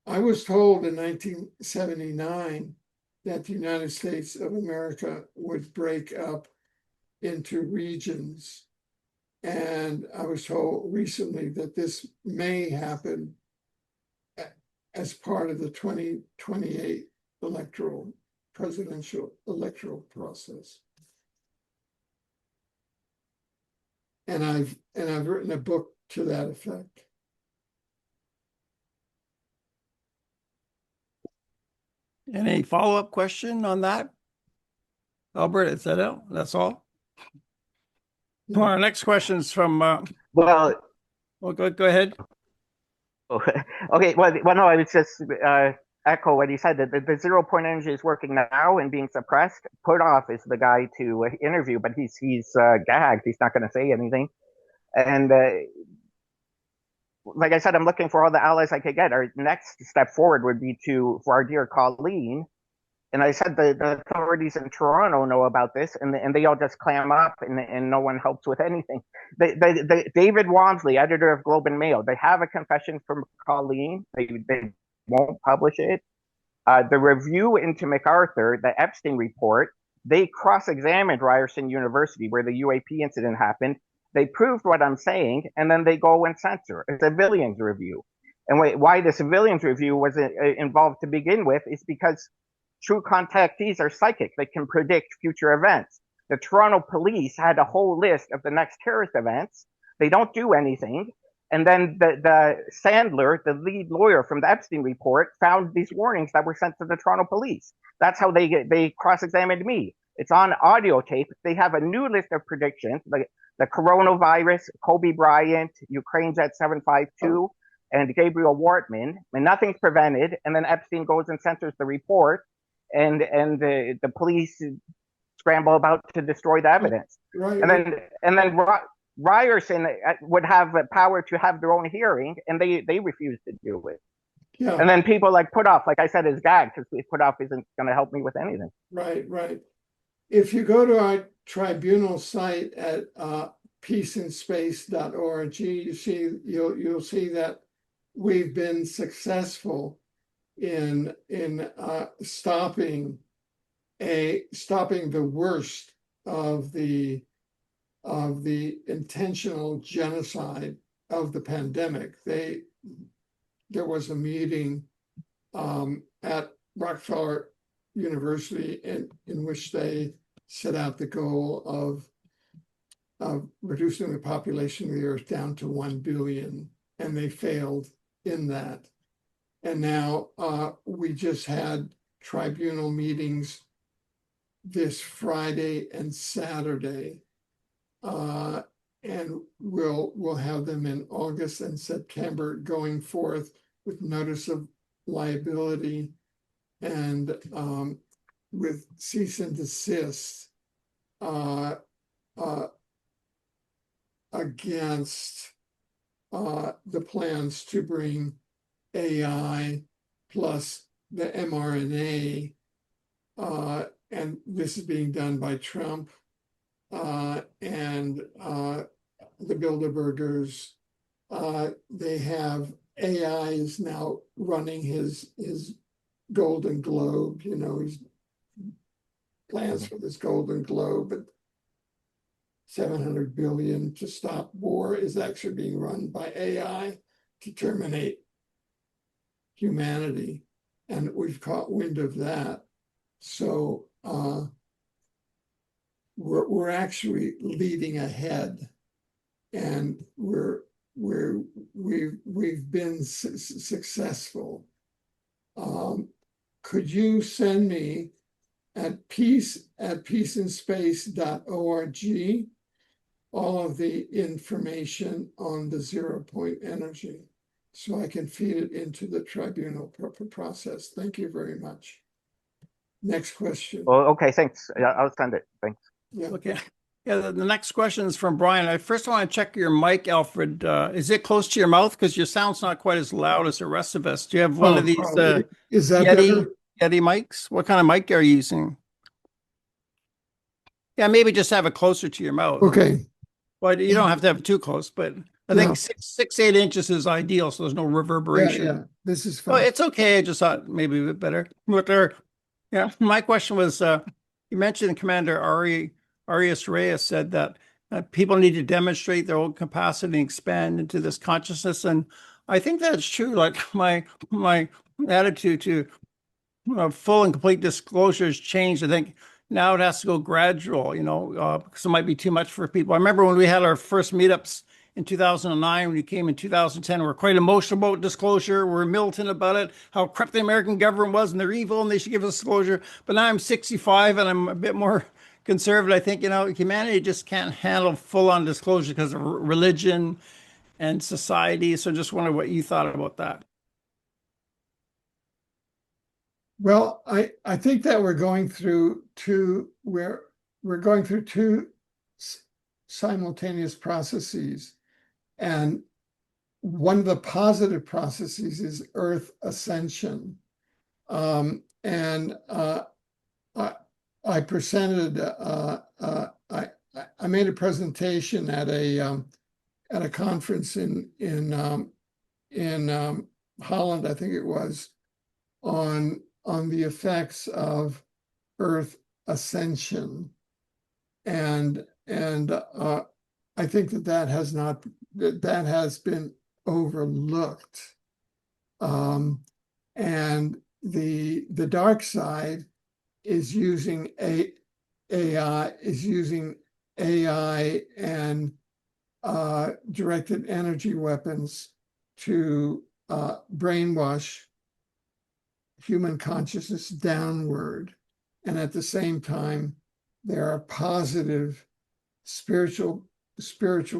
I was told in 1979 that the United States of America would break up into regions. And I was told recently that this may happen as part of the 2028 presidential electoral process. And I've written a book to that effect. Any follow-up question on that? Albert, is that it? That's all? Well, our next question is from, Well, go ahead. okay, well, no, I was just echo what he said, that the 0 point energy is working now and being suppressed. Puthoff is the guy to interview, but he's gagged. He's not going to say anything. And like I said, I'm looking for all the allies I could get. Our next step forward would be for our dear Colleen. And I said the authorities in Toronto know about this, and they all just clam up, and no one helps with anything. David Walmsley, editor of Globe and Mail, they have a confession from Colleen. They won't publish it. The review into MacArthur, the Epstein report, they cross-examined Ryerson University where the UAP incident happened. They proved what I'm saying, and then they go and censor a civilians review. And why the civilians review was involved to begin with is because true contactees are psychic. They can predict future events. The Toronto police had a whole list of the next terrorist events. They don't do anything. And then the Sandler, the lead lawyer from the Epstein report, found these warnings that were sent to the Toronto police. That's how they cross-examined me. It's on audio tape. They have a new list of predictions, like the coronavirus, Kobe Bryant, Ukraine Jet 752, and Gabriel Wortman, and nothing's prevented. And then Epstein goes and censors the report. And the police scramble about to destroy the evidence. Right. And then Ryerson would have the power to have their own hearing, and they refuse to do it. Yeah. And then people like Puthoff, like I said, is gagged because Puthoff isn't going to help me with anything. Right. If you go to our tribunal site at peaceandspace.org, you'll see that we've been successful in stopping the worst of the intentional genocide of the pandemic. There was a meeting at Rockefeller University in which they set out the goal of reducing the population of the earth down to 1 billion, and they failed in that. And now we just had tribunal meetings this Friday and Saturday, and we'll have them in August and September, going forth with notice of liability and with cease and desist against the plans to bring AI plus the mRNA, and this is being done by Trump and the Bilderbergers. They have AI is now running his Golden Globe. You know, he's plans for this Golden Globe, but 700 billion to stop war is actually being run by AI to terminate humanity, and we've caught wind of that. So we're actually leading ahead, and we've been successful. Could you send me at peaceandspace.org all of the information on the 0 point energy, so I can feed it into the tribunal process? Thank you very much. Next question. Oh, okay, thanks. Yeah, I'll send it. Thanks. Yeah. Okay. Yeah, the next question is from Brian. I first want to check your mic, Alfred. Is it close to your mouth? Because your sound's not quite as loud as the rest of us. Do you have one of these Is that Yeti better? mics? What kind of mic are you using? Yeah, maybe just have it closer to your mouth. Okay. Well, you don't have to have it too close, but I think 8 inches is ideal, so there's no reverberation. Yeah. This is Oh, fine. it's okay. I just thought maybe a bit better. But yeah, my question was, you mentioned Commander Arias Reyes said that people need to demonstrate their own capacity and expand into this consciousness, and I think that's true. Like my attitude to full and complete disclosure has changed. I think now it has to go gradual, because it might be too much for people. I remember when we had our first meetups in 2009, when you came in 2010, we were quite emotional about disclosure. We were militant about it, how corrupt the American government was, and they're evil, and they should give us disclosure. But now I'm 65, and I'm a bit more conservative. I think, humanity just can't handle full-on disclosure because of religion and society. So just wonder what you thought about that. Well, I think that we're going through two simultaneous processes. And one of the positive processes is Earth ascension. I presented, I made a presentation at a conference in Holland, I think it was, on the effects of Earth ascension, and I think that has been overlooked, and the dark side is using AI and directed energy weapons to brainwash human consciousness downward. And at the same time, there are positive spiritual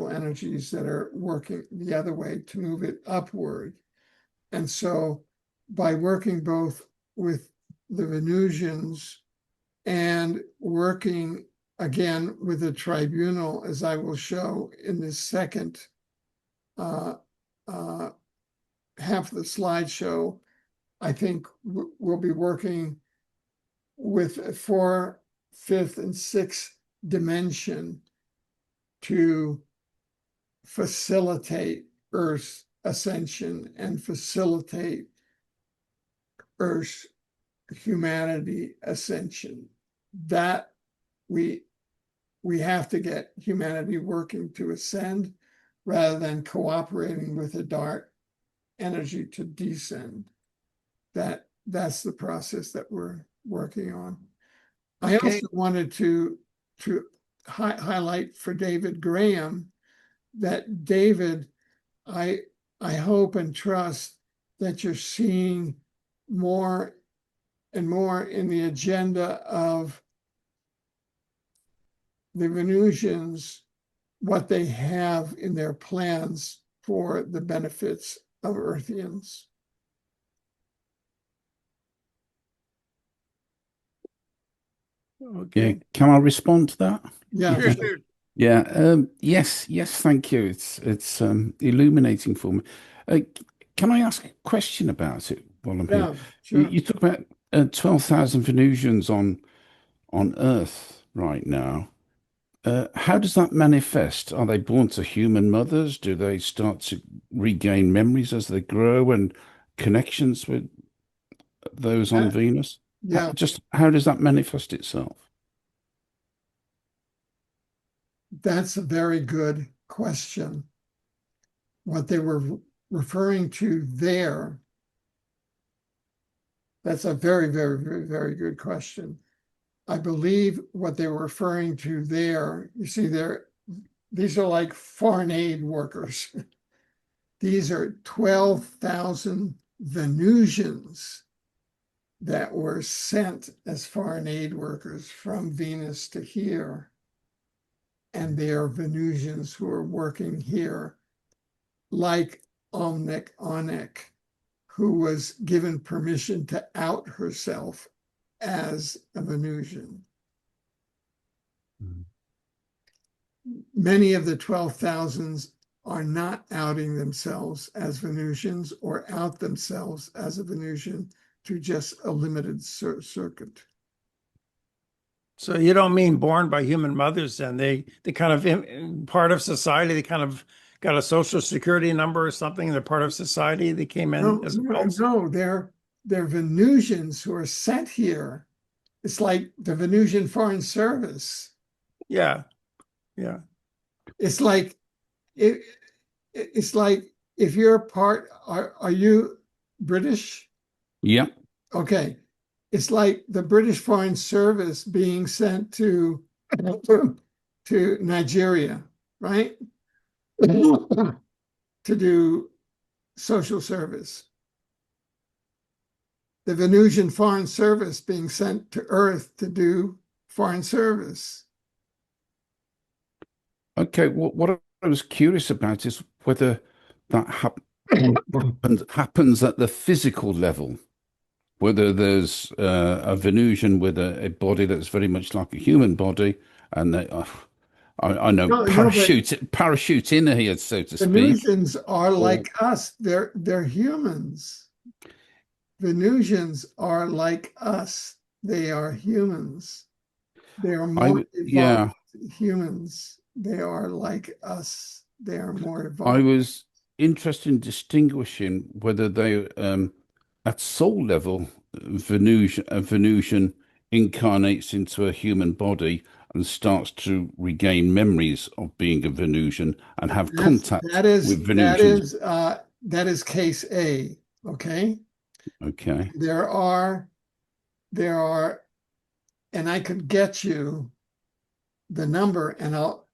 energies that are working the other way to move it upward. And so by working both with the Venusians and working again with the tribunal, as I will show in this second half of the slideshow, I think we'll be working with a 4th, 5th, and 6th dimension to facilitate Earth's ascension and facilitate Earth's humanity ascension. That we have to get humanity working to ascend rather than cooperating with the dark energy to descend. That's the process that we're working on. Okay. I also wanted to highlight for David Graham that, David, I hope and trust that you're seeing more and more in the agenda of the Venusians, what they have in their plans for the benefits of Earthians. Okay. Can I respond to that? Yeah. Sure. Yeah. Yes. Thank you. It's illuminating for me. Can I ask a question about it while I'm here? Sure. You talk about 12,000 Venusians on Earth right now. How does that manifest? Are they born to human mothers? Do they start to regain memories as they grow and connections with those on Venus? Yeah. How does that manifest itself? That's a very good question. What they were referring to there, that's a very, very, very, very good question. I believe what they were referring to there, you see these are like foreign aid workers. These are 12,000 Venusians that were sent as foreign aid workers from Venus to here. And they are Venusians who are working here, like Onek, who was given permission to out herself as a Venusian. Mm. Many of the 12,000s are not outing themselves as Venusians or out themselves as a Venusian to just a limited circuit. So you don't mean born by human mothers then? They kind of part of society. They kind of got a social security number or something. They're part of society. They came in as adults. No, they're Venusians who are sent here. It's like the Venusian Foreign Service. Yeah, yeah. It's like it's like if you're part, are you British? Yeah. Okay. It's like the British Foreign Service being sent to Nigeria, right? To do social service. The Venusian Foreign Service being sent to Earth to do foreign service. Okay. What I was curious about is whether that happens at the physical level. Whether there's a Venusian with a body that's very much like a human body, and I know parachute in here, so to speak. Venusians are like us. They're humans. Venusians are like us. They are humans. They are more evolved humans. They are like us. They are more evolved. I was interested in distinguishing whether they, at soul level, a Venusian incarnates into a human body and starts to regain memories of being a Venusian and have contact with Venusians. That is case A. Okay. Okay. There are, and I could get you the number, and I'll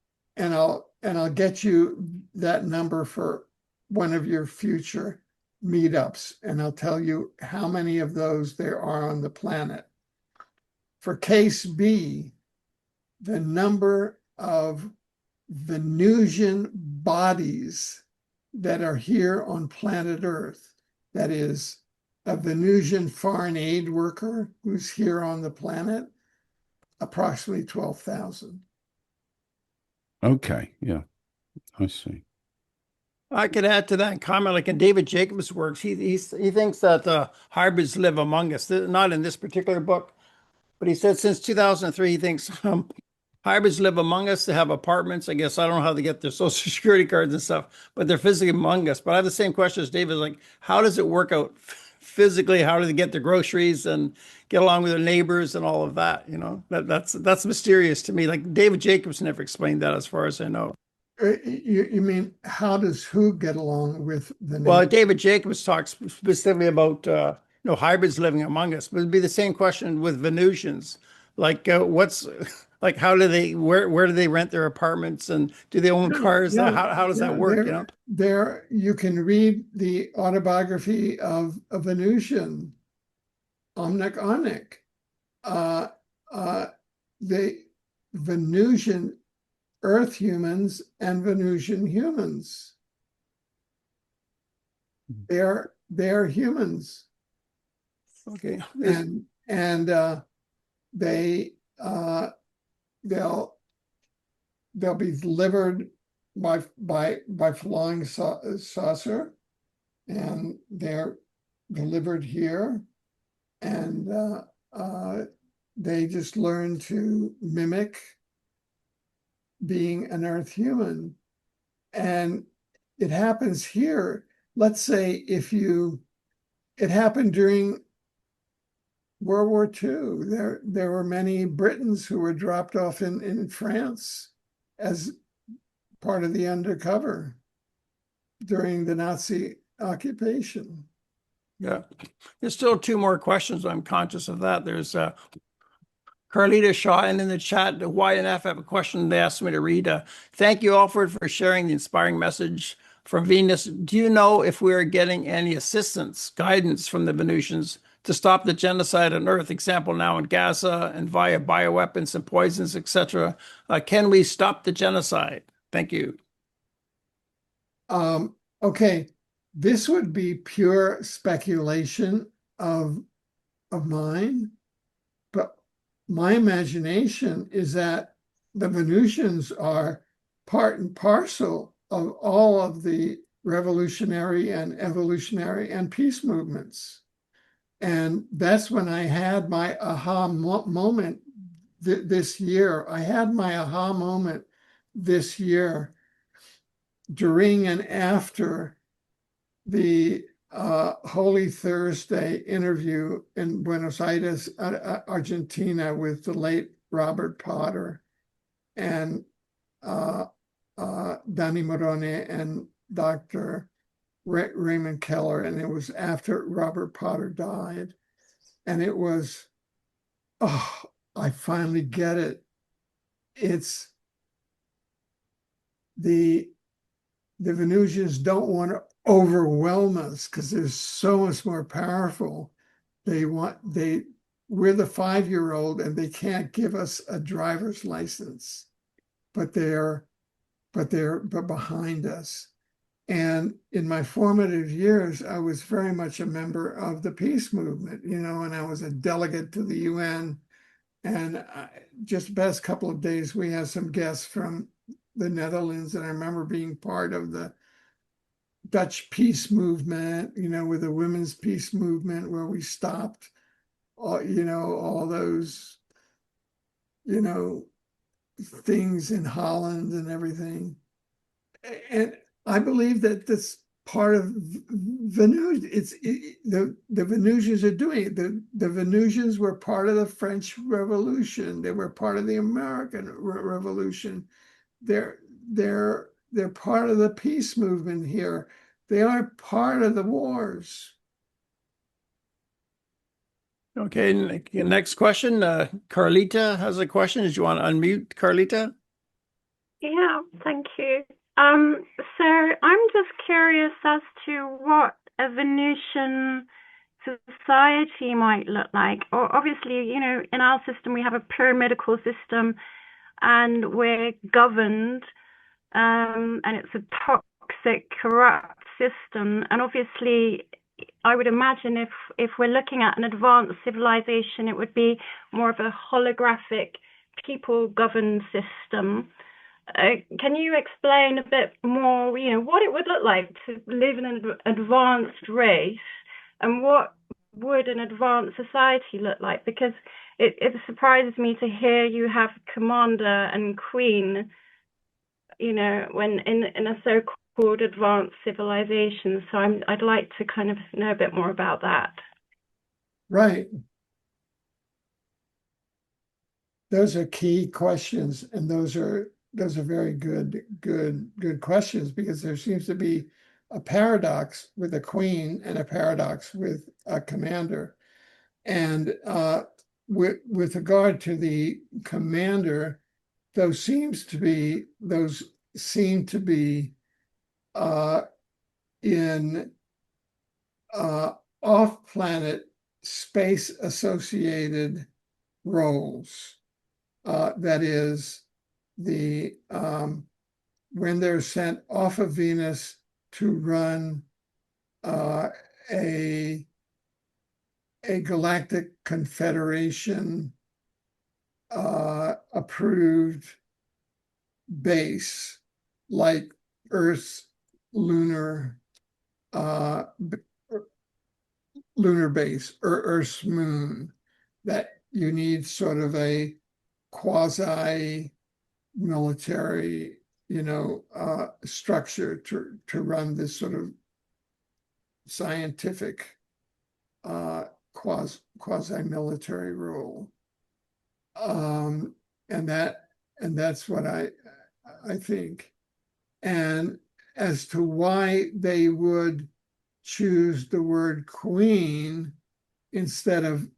get you that number for one of your future meetups, and I'll tell you how many of those there are on the planet. For case B, the number of Venusian bodies that are here on planet Earth, that is a Venusian foreign aid worker who's here on the planet, approximately 12,000. Okay. Yeah, I see. I could add to that comment, like in David Jacobs' works, he thinks that hybrids live among us. Not in this particular book, but he said since 2003, he thinks hybrids live among us. They have apartments. I guess I don't know how they get their social security cards and stuff, but they're physically among us. But I have the same question as David. Like, how does it work out physically? How do they get their groceries and get along with their neighbors and all of that? You know, that's mysterious to me. Like David Jacobs never explained that, as far as I know. You mean how does who get along with the neighbors? Well, David Jacobs talks specifically about hybrids living among us, but it'd be the same question with Venusians. Like, what's like? How do they? Where do they rent their apartments, and do they own cars? How does that work? You know, there you can read the autobiography of a Venusian, Omnek Onik. The Venusian Earth humans and Venusian humans. They're humans. Okay. And they'll be delivered by flying saucer, and they're delivered here, and they just learn to mimic being an Earth human. And it happens here. Let's say it happened during World War II. There were many Britons who were dropped off in France as part of the undercover during the Nazi occupation. Yeah. There's still two more questions. I'm conscious of that. There's Carlita Shaw, and in the chat, YNF have a question they asked me to read. Thank you, Alfred, for sharing the inspiring message from Venus. Do you know if we are getting any assistance, guidance from the Venusians to stop the genocide on Earth? Example now in Gaza and via bioweapons and poisons, etc. Can we stop the genocide? Thank you. Okay, this would be pure speculation of mine. my imagination is that the Venusians are part and parcel of all of the revolutionary and evolutionary and peace movements. And that's when I had my aha moment this year. I had my aha moment this year during and after the Holy Thursday interview in Buenos Aires, Argentina, with the late Robert Potter and Danny Morone and Dr. Raymond Keller. And it was after Robert Potter died. And it was, oh, I finally get it. It's the Venusians don't want to overwhelm us because they're so much more powerful. We're the 5-year-old and they can't give us a driver's license, but they're behind us. And in my formative years, I was very much a member of the peace movement, and I was a delegate to the UN. And just the past couple of days, we had some guests from the Netherlands, and I remember being part of the Dutch peace movement, with the women's peace movement, where we stopped all those, things in Holland and everything. And I believe that this part of the Venusians are doing it. The Venusians were part of the French Revolution. They were part of the American Revolution. They're part of the peace movement here. They aren't part of the wars. Okay, next question. Carlita has a question. Did you want to unmute, Carlita? Yeah, thank you. So I'm just curious as to what a Venusian society might look like. Or obviously, in our system, we have a pyramidal system and we're governed, and it's a toxic, corrupt system. And obviously, I would imagine if we're looking at an advanced civilization, it would be more of a holographic, people-governed system. Can you explain a bit more, what it would look like to live in an advanced race, and what would an advanced society look like? Because it surprises me to hear you have commander and queen, when in a so-called advanced civilization. So I'd like to kind of know a bit more about that. Right. Those are key questions, and those are very good questions, because there seems to be a paradox with a queen and a paradox with a commander. And with regard to the commander, those seem to be in off-planet space associated roles. That is, when they're sent off of Venus to run a galactic confederation approved base, like Earth's lunar base, or Earth's moon, that you need sort of a quasi military, structure to run this sort of scientific quasi military role. And that's what I think. And as to why they would choose the word queen instead of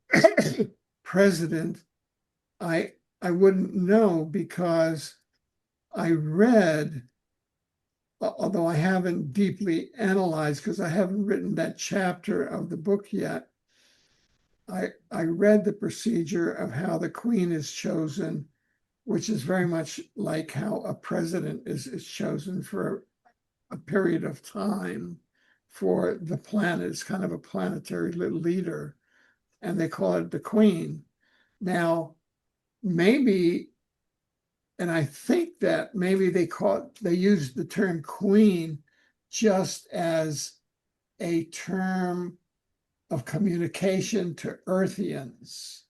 president, I wouldn't know, because I read, although I haven't deeply analyzed, because I haven't written that chapter of the book yet, I read the procedure of how the queen is chosen, which is very much like how a president is chosen for a period of time for the planet. It's kind of a planetary leader, and they call it the queen. Now, maybe, and I think that maybe they used the term queen just as a term of communication to Earthians,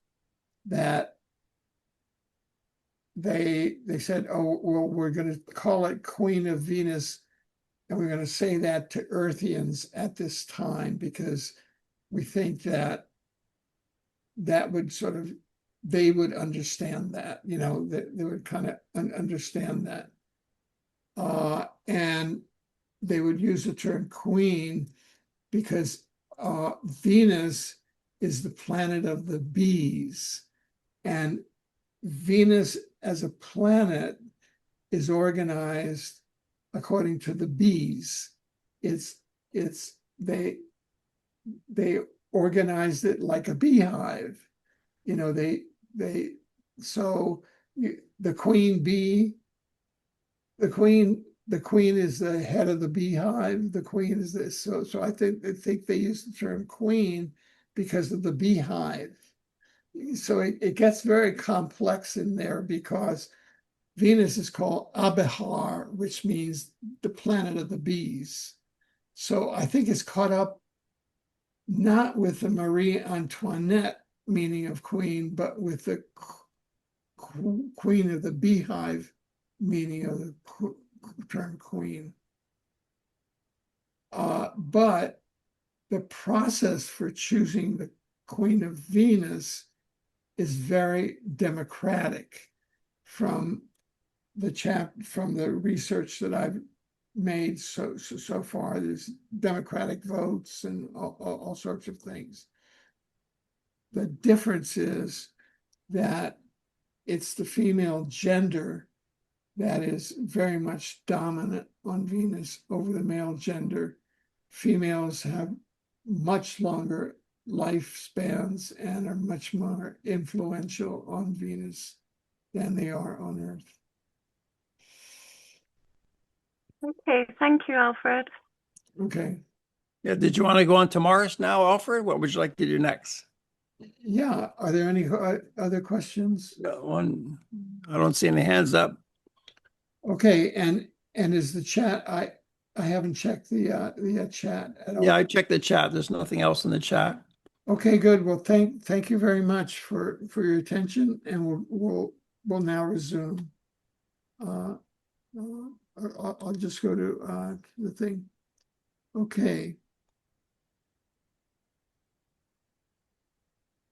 that they said, oh, well, we're going to call it Queen of Venus, and we're going to say that to Earthians at this time, because we think that would sort of, they would understand that, that they would kind of understand that. And they would use the term queen because Venus is the planet of the bees, and Venus as a planet is organized according to the bees. They organized it like a beehive. So the queen bee, the queen is the head of the beehive. The queen is this. So I think they use the term queen because of the beehive. So it gets very complex in there, because Venus is called Abehar, which means the planet of the bees. So I think it's caught up not with the Marie Antoinette meaning of queen, but with the queen of the beehive meaning of the term queen. But the process for choosing the Queen of Venus is very democratic from the research that I've made so far. There's democratic votes and all sorts of things. The difference is that it's the female gender that is very much dominant on Venus over the male gender. Females have much longer lifespans and are much more influential on Venus than they are on Earth. Okay, thank you, Alfred. Okay. Yeah, did you want to go on to Mars now, Alfred? What would you like to do next? Yeah, are there any other questions? One, I don't see any hands up. Okay, and is the chat, I haven't checked the chat at all. Yeah, I checked the chat. There's nothing else in the chat. Okay, good. Well, thank you very much for your attention, and we'll now resume. I'll just go to the thing. Okay.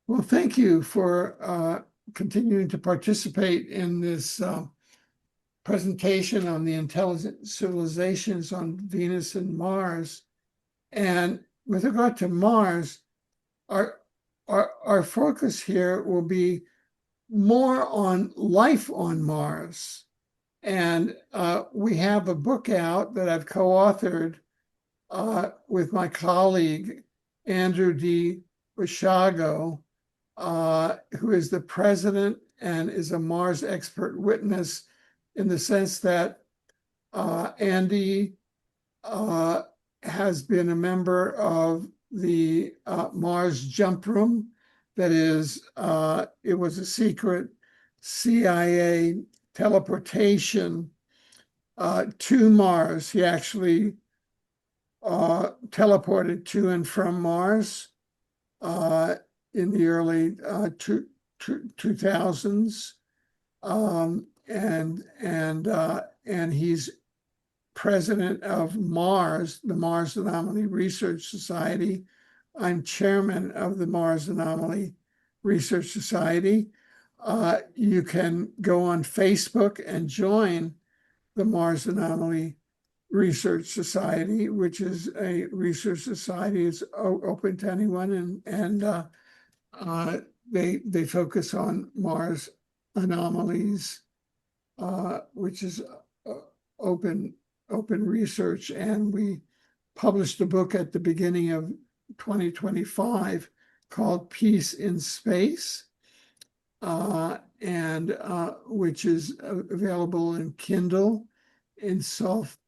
Well, thank you for continuing to participate in this presentation on the intelligent civilizations on Venus and Mars. And with regard to Mars, our focus here will be more on life on Mars. And we have a book out that I've co-authored with my colleague, Andrew D. Rishago, who is the president and is a Mars expert witness, in the sense that Andy has been a member of the Mars jump room. That is, it was a secret CIA teleportation to Mars. He actually teleported to and from Mars in the early 2000s, and he's president of Mars, the Mars Anomaly Research Society. I'm chairman of the Mars Anomaly Research Society. You can go on Facebook and join the Mars Anomaly Research Society, which is a research society. It's open to anyone, and they focus on Mars anomalies, which is open research. And we published a book at the beginning of 2025 called Peace in Space, and which is available in Kindle, in soft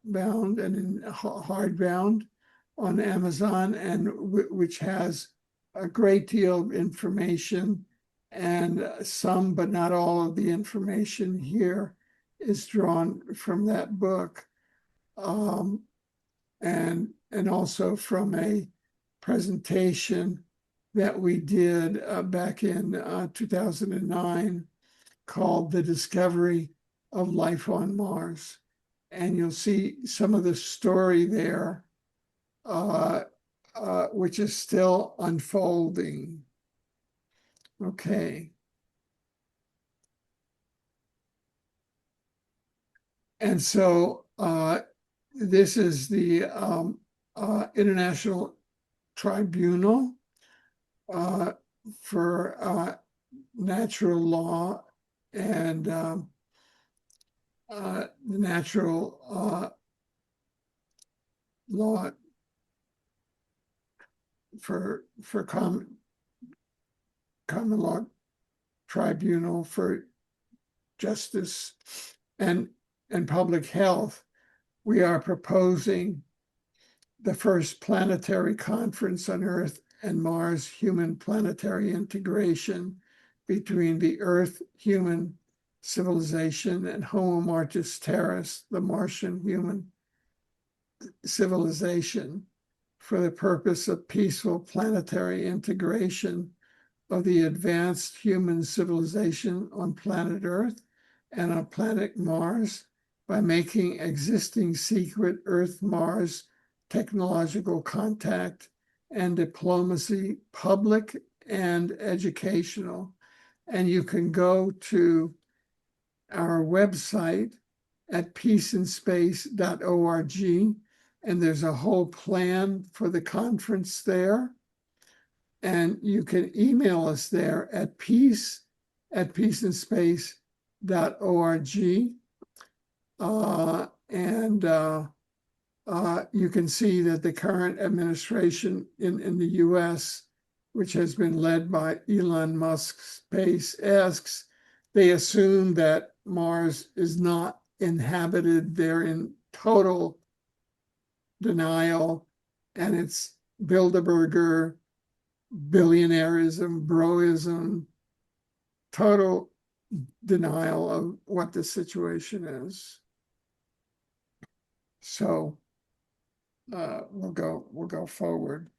bound, and in hardbound on Amazon, and which has a great deal of information And some, but not all of the information here is drawn from that book. And also from a presentation that we did back in 2009 called The Discovery of Life on Mars. And you'll see some of the story there, which is still unfolding. Okay. And so this is the International Tribunal for Natural Law and the Natural Law for Common Law Tribunal for Justice and Public Health. We are proposing the first planetary conference on Earth and Mars human planetary integration between the Earth-human civilization and Homo Martis Terras, the Martian human civilization, for the purpose of peaceful planetary integration of the advanced human civilization on planet Earth and on planet Mars by making existing secret Earth-Mars technological contact and diplomacy public and educational. And you can go to our website at peaceandspace.org, and there's a whole plan for the conference there. And you can email us there at peaceandspace.org. You can see that the current administration in the US, which has been led by Elon Musk's SpaceX, they assume that Mars is not inhabited. They're in total denial, and it's Bilderberger, billionairism, broism, total denial of what the situation is. So we'll go forward.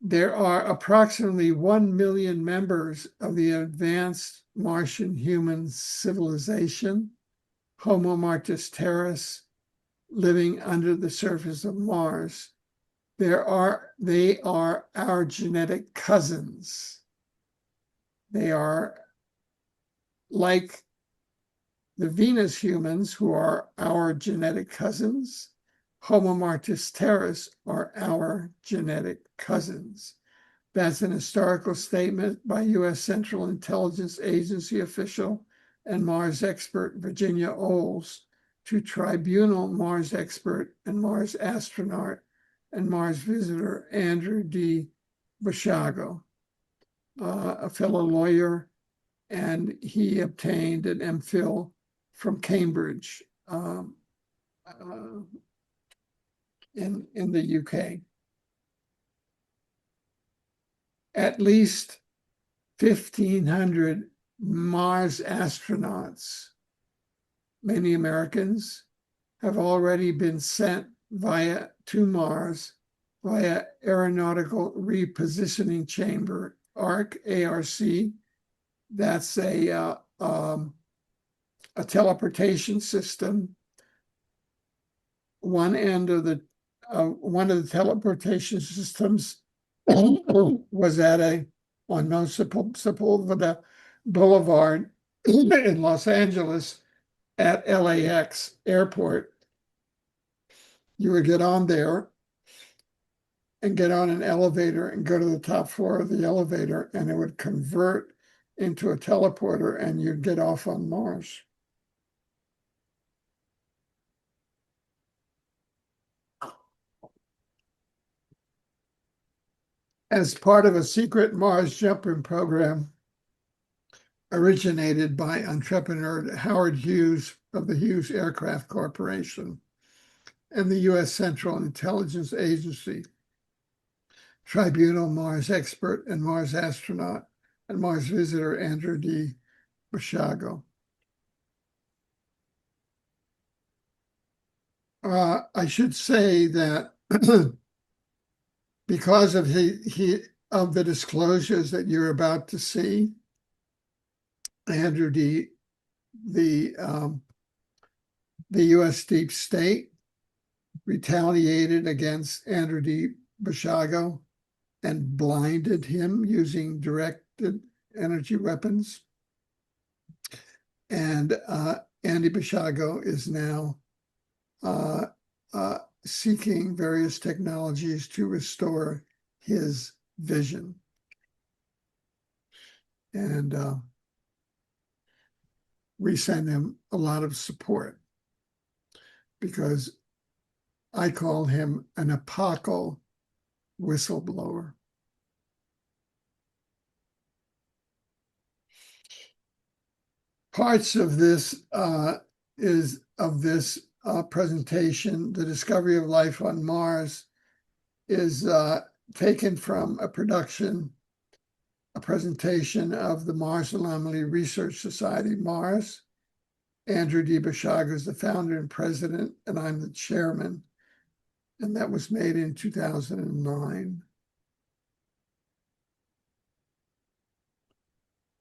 There are approximately 1 million members of the advanced Martian human civilization, Homo Martis Terras, living under the surface of Mars. They are our genetic cousins. They are like the Venus humans, who are our genetic cousins. Homo Martis Terras are our genetic cousins. That's an historical statement by U.S. Central Intelligence Agency official and Mars expert Virginia Oles to Tribunal Mars expert and Mars astronaut and Mars visitor Andrew D. Bashago, a fellow lawyer, and he obtained an MPhil from Cambridge in the UK. At least 1,500 Mars astronauts, many Americans, have already been sent to Mars via Aeronautical Repositioning Chamber, ARC. That's a teleportation system. One of the teleportation systems was on Sepulveda Boulevard in Los Angeles at LAX airport. You would get on there and get on an elevator and go to the top floor of the elevator, and it would convert into a teleporter, and you'd get off on Mars. As part of a secret Mars jumping program originated by entrepreneur Howard Hughes of the Hughes Aircraft Corporation and the U.S. Central Intelligence Agency, Tribunal Mars expert and Mars astronaut and Mars visitor Andrew D. Basiago. I should say that because of the disclosures that you're about to see, Andrew D. the U.S. deep state retaliated against Andrew D. Basiago and blinded him using directed energy weapons. And Andy Basiago is now seeking various technologies to restore his vision. And we send him a lot of support because I call him an apocal whistleblower. Parts of this presentation, the discovery of life on Mars, is taken from a presentation of the Mars Anomaly Research Society, Mars. Andrew D. Basiago is the founder and president, and I'm the chairman. And that was made in 2009.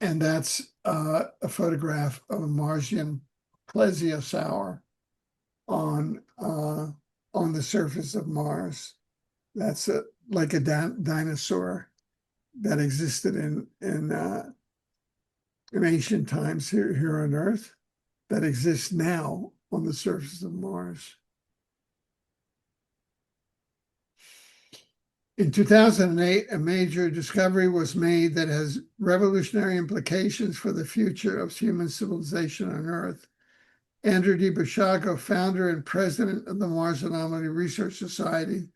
And that's a photograph of a Martian plesiosaur on the surface of Mars. That's like a dinosaur that existed in ancient times here on Earth, that exists now on the surface of Mars. In 2008, a major discovery was made that has revolutionary implications for the future of human civilization on Earth. Andrew D. Basiago, founder and president of the Mars Anomaly Research Society,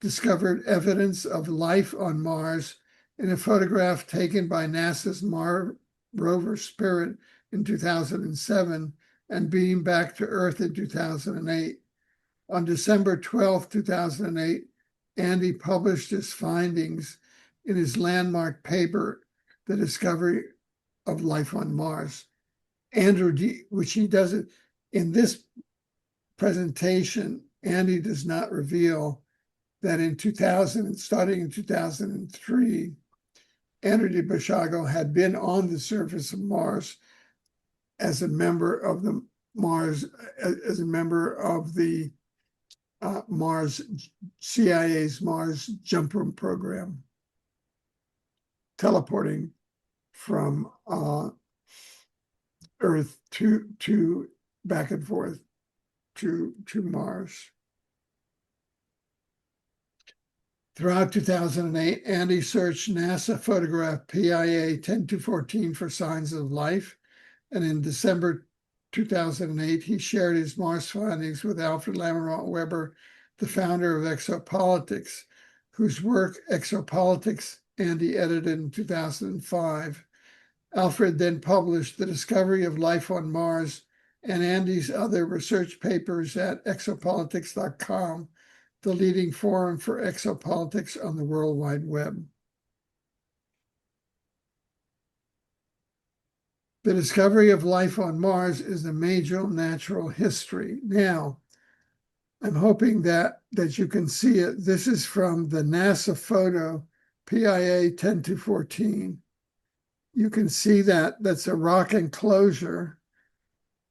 discovered evidence of life on Mars in a photograph taken by NASA's Mars rover Spirit in 2007 and beamed back to Earth in 2008. On December 12, 2008, Andy published his findings in his landmark paper, The Discovery of Life on Mars. Andrew D., which he doesn't, in this presentation, Andy does not reveal that in 2000, starting in 2003, Andrew D. Basiago had been on the surface of Mars as a member of the CIA's Mars jump room program, teleporting from Earth to back and forth to Mars. Throughout 2008, Andy searched NASA photograph PIA 10214 for signs of life, and in December 2008, he shared his Mars findings with Alfred Lambremont Webre, the founder of exopolitics, whose work, Exopolitics, Andy edited in 2005. Alfred then published The Discovery of Life on Mars and Andy's other research papers at exopolitics.com, the leading forum for exopolitics on the World Wide Web. The discovery of life on Mars is a major natural history. Now, I'm hoping that you can see it. This is from the NASA photo, PIA 10214. You can see that that's a rock enclosure.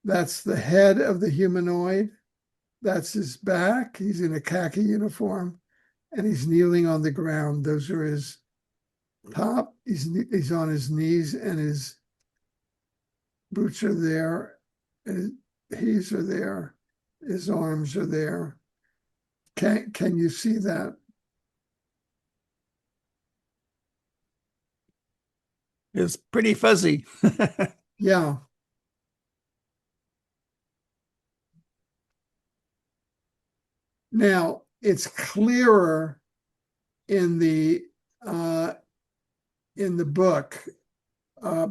That's the head of the humanoid. That's his back. He's in a khaki uniform, and he's kneeling on the ground. Those are his top. He's on his knees, and his boots are there, and his are there. His arms are there. Can you see that? It's pretty fuzzy. Yeah. Now, it's clearer in the book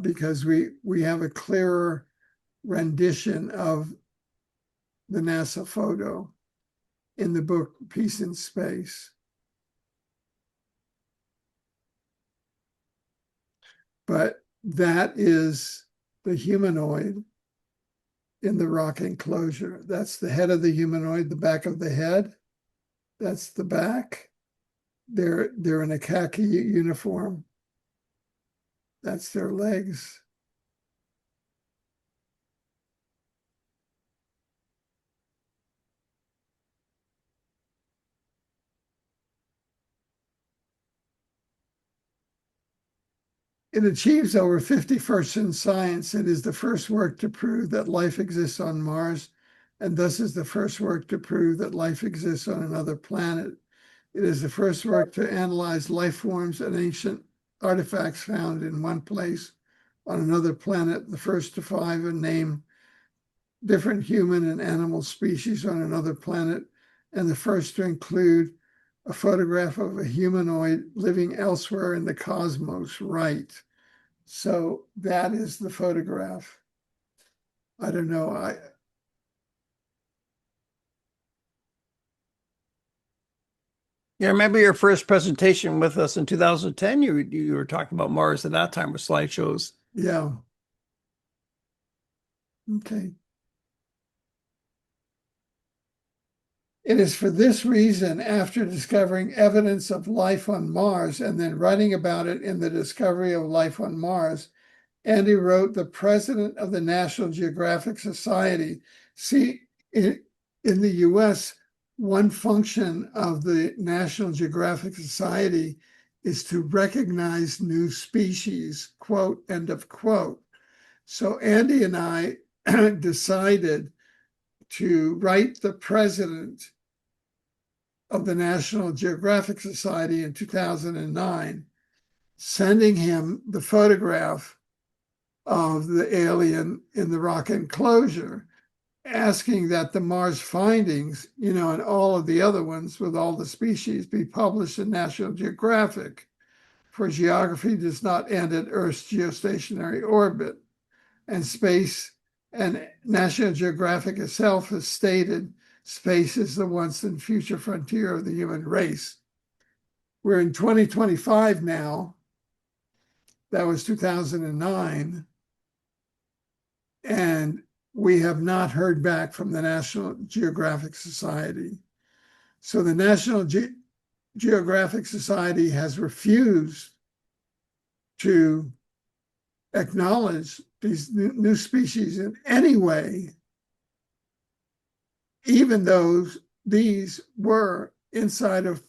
because we have a clearer rendition of the NASA photo in the book Peace in Space. But that is the humanoid in the rock enclosure. That's the head of the humanoid, the back of the head. That's the back. They're in a khaki uniform. That's their legs. It achieves over 50 firsts in science. It is the first work to prove that life exists on Mars, and thus is the first work to prove that life exists on another planet. It is the first work to analyze life forms and ancient artifacts found in one place on another planet, the first to find and name different human and animal species on another planet, and the first to include a photograph of a humanoid living elsewhere in the cosmos, right? So that is the photograph. I don't know. Yeah, remember your first presentation with us in 2010? You were talking about Mars at that time with slideshows. Yeah. Okay. It is for this reason, after discovering evidence of life on Mars and then writing about it in the discovery of life on Mars, Andy wrote, the president of the National Geographic Society. See, in the US, one function of the National Geographic Society is to recognize new species, quote, end of quote. So Andy and I decided to write the president of the National Geographic Society in 2009, sending him the photograph of the alien in the rock enclosure, asking that the Mars findings, and all of the other ones with all the species be published in National Geographic, for geography does not end at Earth's geostationary orbit. And space, and National Geographic itself has stated, space is the once and future frontier of the human race. We're in 2025 now. That was 2009. And we have not heard back from the National Geographic Society. So the National Geographic Society has refused to acknowledge these new species in any way, even though these were inside of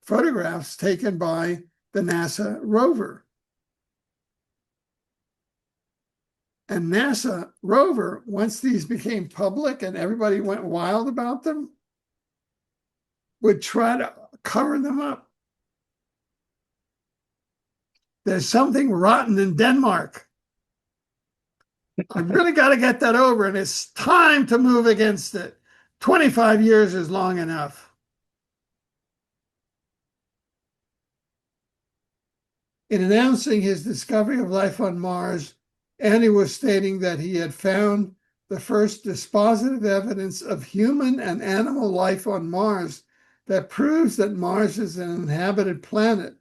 photographs taken by the NASA rover. And NASA rover, once these became public and everybody went wild about them, would try to cover them up. There's something rotten in Denmark. I've really got to get that over, and it's time to move against it. 25 years is long enough. In announcing his discovery of life on Mars, Andy was stating that he had found the first dispositive evidence of human and animal life on Mars that proves that Mars is an inhabited planet.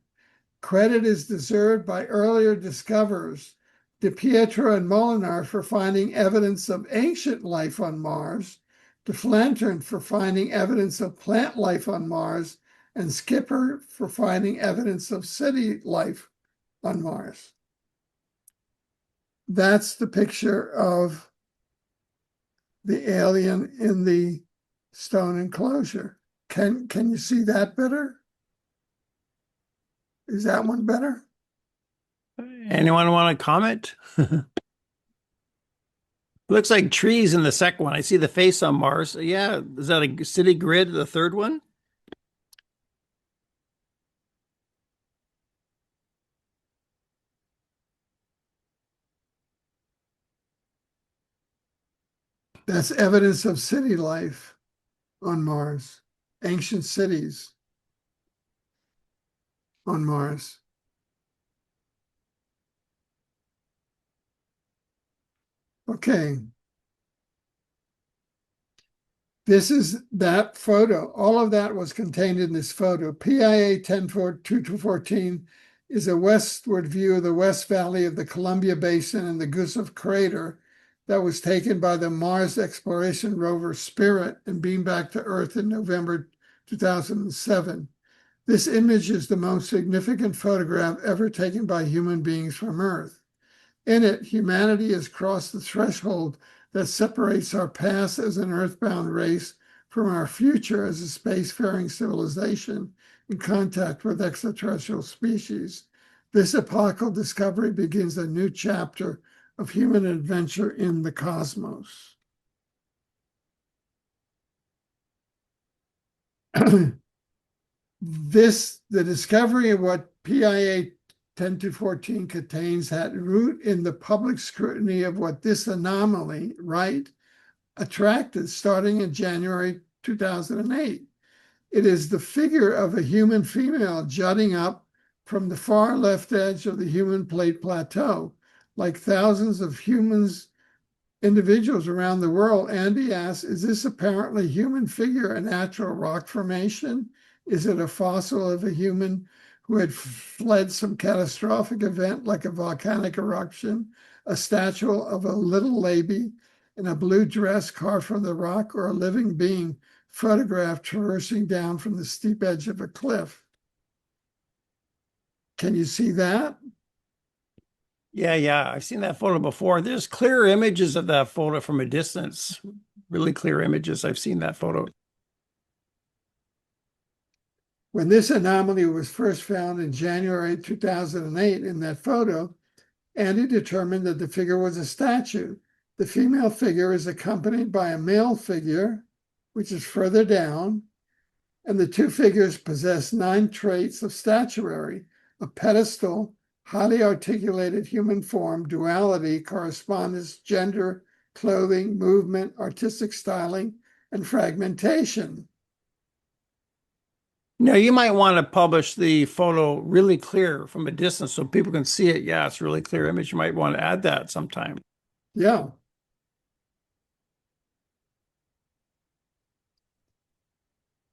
Credit is deserved by earlier discoverers, De Pietro and Molinar for finding evidence of ancient life on Mars, De Flantern for finding evidence of plant life on Mars, and Skipper for finding evidence of city life on Mars. That's the picture of the alien in the stone enclosure. Can you see that better? Is that one better? Anyone want to comment? Looks like trees in the second one. I see the face on Mars. Yeah, is that a city grid, the third one? That's evidence of city life on Mars, ancient cities on Mars. Okay. This is that photo. All of that was contained in this photo. PIA 10.2-14 is a westward view of the West Valley of the Columbia Basin and the Gusev Crater that was taken by the Mars exploration rover Spirit and beamed back to Earth in November 2007. This image is the most significant photograph ever taken by human beings from Earth. In it, humanity has crossed the threshold that separates our past as an earthbound race from our future as a spacefaring civilization in contact with extraterrestrial species. This epochal discovery begins a new chapter of human adventure in the cosmos. The discovery of what PIA 10214 contains had root in the public scrutiny of what this anomaly, right, attracted starting in January 2008. It is the figure of a human female jutting up from the far left edge of the human plate plateau. Like thousands of individuals around the world, Andy asks, is this apparently human figure a natural rock formation? Is it a fossil of a human who had fled some catastrophic event like a volcanic eruption, a statue of a little lady in a blue dress carved from the rock, or a living being photographed traversing down from the steep edge of a cliff? Can you see that? Yeah, I've seen that photo before. There's clear images of that photo from a distance, really clear images. I've seen that photo. When this anomaly was first found in January 2008 in that photo, Andy determined that the figure was a statue. The female figure is accompanied by a male figure, which is further down, and the two figures possess 9 traits of statuary: a pedestal, highly articulated human form, duality, correspondence, gender, clothing, movement, artistic styling, and fragmentation. Now, you might want to publish the photo really clear from a distance so people can see it. Yeah, it's a really clear image. You might want to add that sometime. Yeah.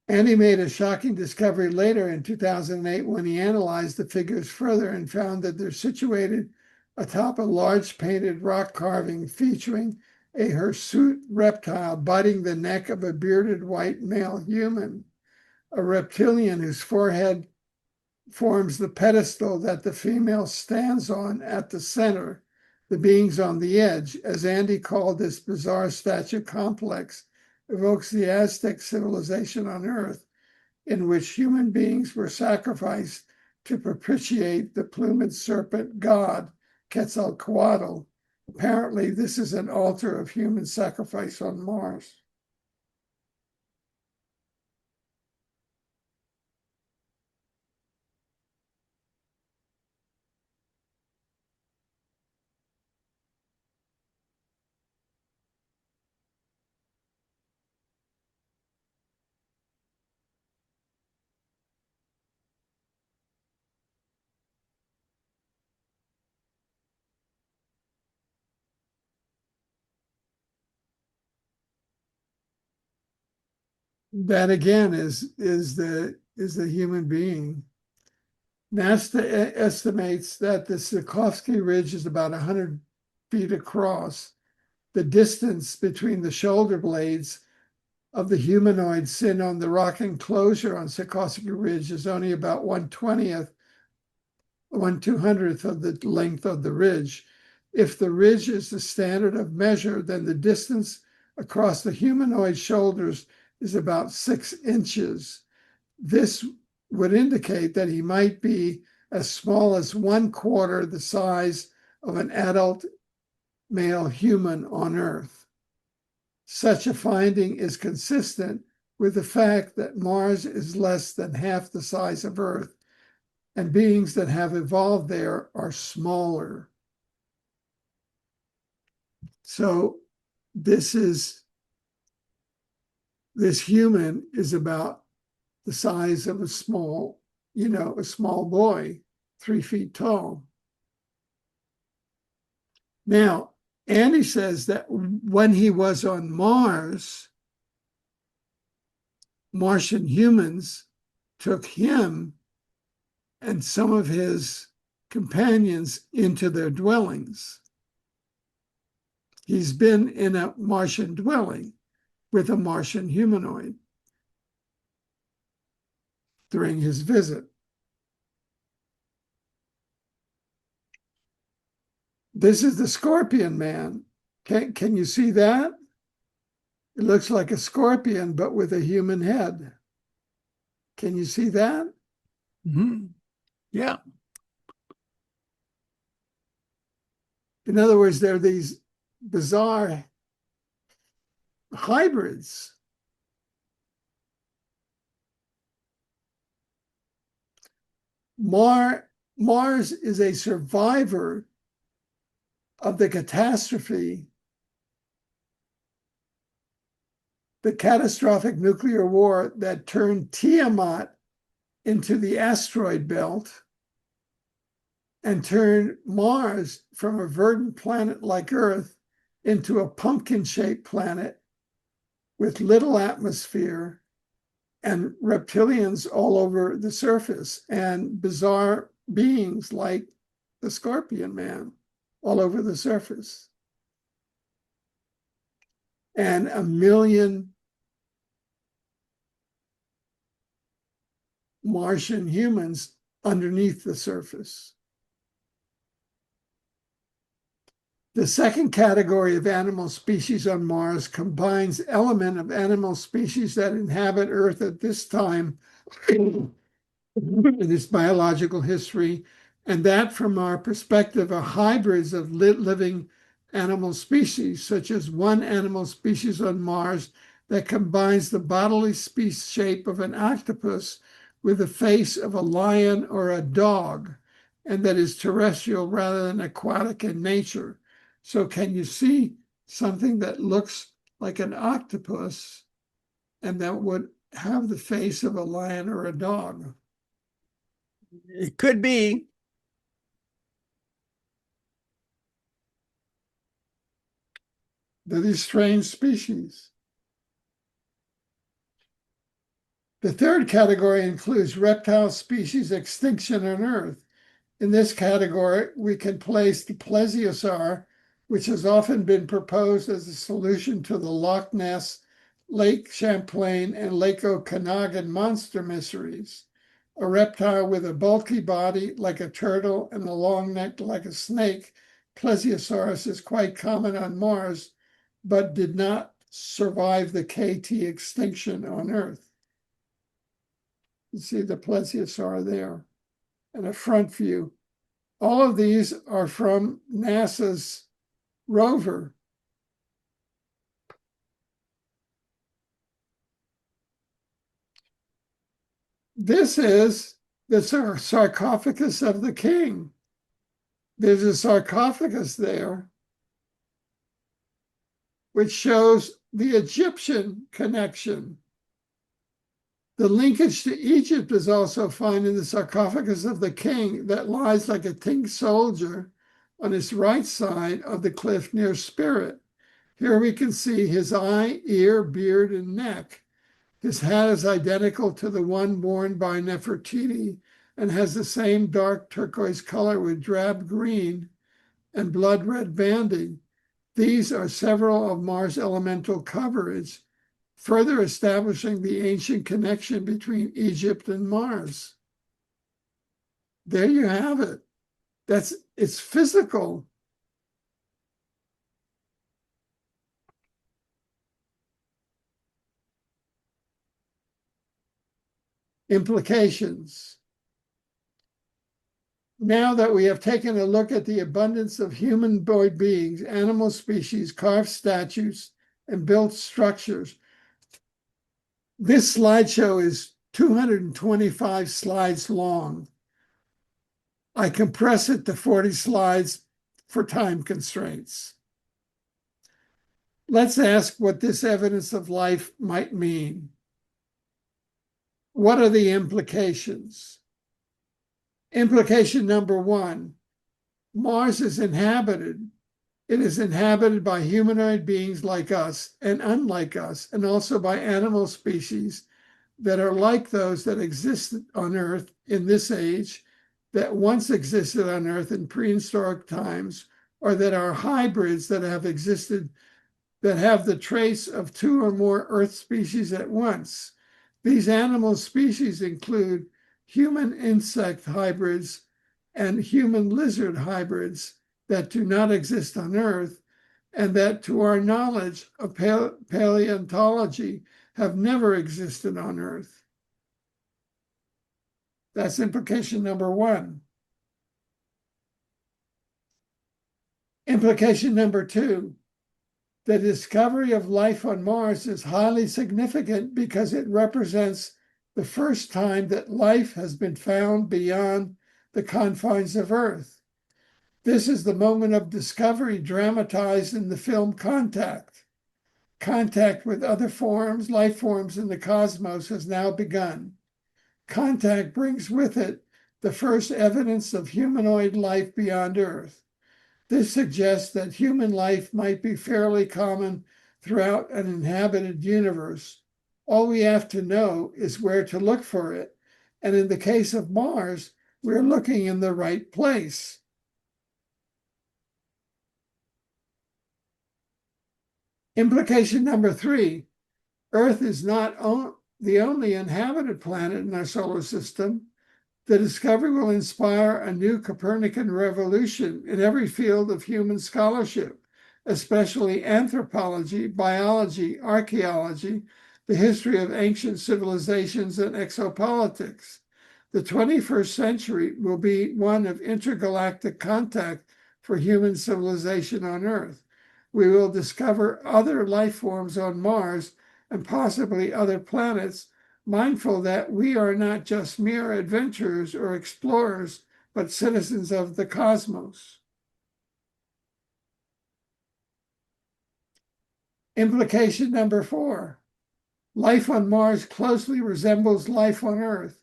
Andy made a shocking discovery later in 2008 when he analyzed the figures further and found that they're situated atop a large painted rock carving featuring a hirsute reptile biting the neck of a bearded white male human, a reptilian whose forehead forms the pedestal that the female stands on at the center, the beings on the edge. As Andy called this bizarre statue complex, evokes the Aztec civilization on Earth, in which human beings were sacrificed to propitiate the plumed serpent god, Quetzalcoatl. Apparently, this is an altar of human sacrifice on Mars. That again is the human being. NASA estimates that the Sikorsky Ridge is about 100 feet across. The distance between the shoulder blades of the humanoid seen on the rock enclosure on Sikorsky Ridge is only about 1/200th of the length of the ridge. If the ridge is the standard of measure, then the distance across the humanoid shoulders is about 6 inches. This would indicate that he might be as small as 1/4 the size of an adult male human on Earth. Such a finding is consistent with the fact that Mars is less than half the size of Earth, and beings that have evolved there are smaller. So this human is about the size of a small boy, 3 feet tall. Now, Andy says that when he was on Mars, Martian humans took him and some of his companions into their dwellings. He's been in a Martian dwelling with a Martian humanoid during his visit. This is the Scorpion Man. Can you see that? It looks like a scorpion, but with a human head. Can you see that? Mm-hmm. Yeah. In other words, there are these bizarre hybrids. Mars is a survivor of the catastrophe, the catastrophic nuclear war that turned Tiamat into the asteroid belt and turned Mars from a verdant planet like Earth into a pumpkin-shaped planet with little atmosphere and reptilians all over the surface and bizarre beings like the Scorpion Man all over the surface. And 1 million Martian humans underneath the surface. The second category of animal species on Mars combines element of animal species that inhabit Earth at this time in its biological history, and that from our perspective are hybrids of living animal species, such as one animal species on Mars that combines the bodily shape of an octopus with the face of a lion or a dog, and that is terrestrial rather than aquatic in nature. So can you see something that looks like an octopus and that would have the face of a lion or a dog? It could be. They're these strange species. The third category includes reptile species extinction on Earth. In this category, we can place the plesiosaur, which has often been proposed as a solution to the Loch Ness, Lake Champlain, and Lake Okanagan monster mysteries. A reptile with a bulky body like a turtle and a long neck like a snake, Plesiosaurus is quite common on Mars, but did not survive the KT extinction on Earth. You see the plesiosaur there and a front view. All of these are from NASA's rover. This is the sarcophagus of the king. There's a sarcophagus there, which shows the Egyptian connection. The linkage to Egypt is also found in the sarcophagus of the king that lies like a tin soldier on his right side of the cliff near Spirit. Here we can see his eye, ear, beard, and neck. His hat is identical to the one worn by Nefertiti and has the same dark turquoise color with drab green and blood red banding. These are several of Mars' elemental coverage, further establishing the ancient connection between Egypt and Mars. There you have it. It's physical. Implications. Now that we have taken a look at the abundance of humanoid beings, animal species, carved statues, and built structures, this slideshow is 225 slides long. I compress it to 40 slides for time constraints. Let's ask what this evidence of life might mean. What are the implications? Implication number one, Mars is inhabited. It is inhabited by humanoid beings like us and unlike us, and also by animal species that are like those that exist on Earth in this age that once existed on Earth in prehistoric times, or that are hybrids that have existed that have the trace of 2 or more Earth species at once. These animal species include human insect hybrids and human lizard hybrids that do not exist on Earth, and that, to our knowledge of paleontology, have never existed on Earth. That's implication number 1. Implication number 2. The discovery of life on Mars is highly significant because it represents the first time that life has been found beyond the confines of Earth. This is the moment of discovery dramatized in the film Contact. Contact with other life forms in the cosmos has now begun. Contact brings with it the first evidence of humanoid life beyond Earth. This suggests that human life might be fairly common throughout an inhabited universe. All we have to know is where to look for it. And in the case of Mars, we're looking in the right place. Implication number 3, Earth is not the only inhabited planet in our solar system. The discovery will inspire a new Copernican revolution in every field of human scholarship, especially anthropology, biology, archaeology, the history of ancient civilizations, and exopolitics. The 21st century will be one of intergalactic contact for human civilization on Earth. We will discover other life forms on Mars and possibly other planets, mindful that we are not just mere adventurers or explorers, but citizens of the cosmos. Implication number 4. Life on Mars closely resembles life on Earth.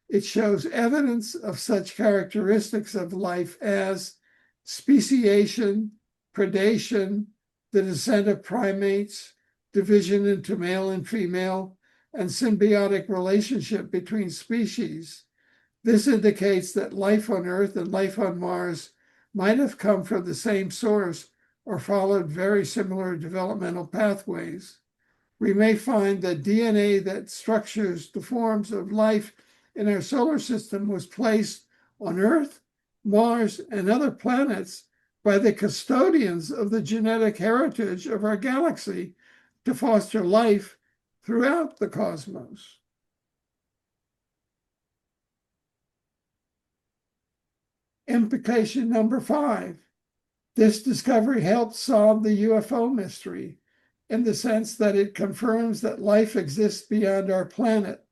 It shows evidence of such characteristics of life as speciation, predation, the descent of primates, division into male and female, and symbiotic relationship between species. This indicates that life on Earth and life on Mars might have come from the same source or followed very similar developmental pathways. We may find that DNA that structures the forms of life in our solar system was placed on Earth, Mars, and other planets by the custodians of the genetic heritage of our galaxy to foster life throughout the cosmos. Implication number 5. This discovery helps solve the UFO mystery in the sense that it confirms that life exists beyond our planet,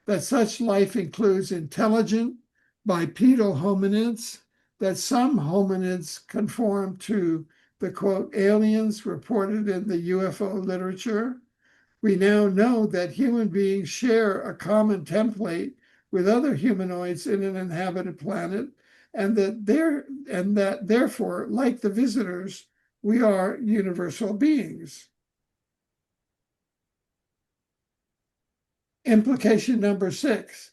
that such life includes intelligent, bipedal hominids, that some hominids conform to the, quote, aliens reported in the UFO literature. We now know that human beings share a common template with other humanoids in an inhabited planet, and that therefore, like the visitors, we are universal beings. Implication number 6.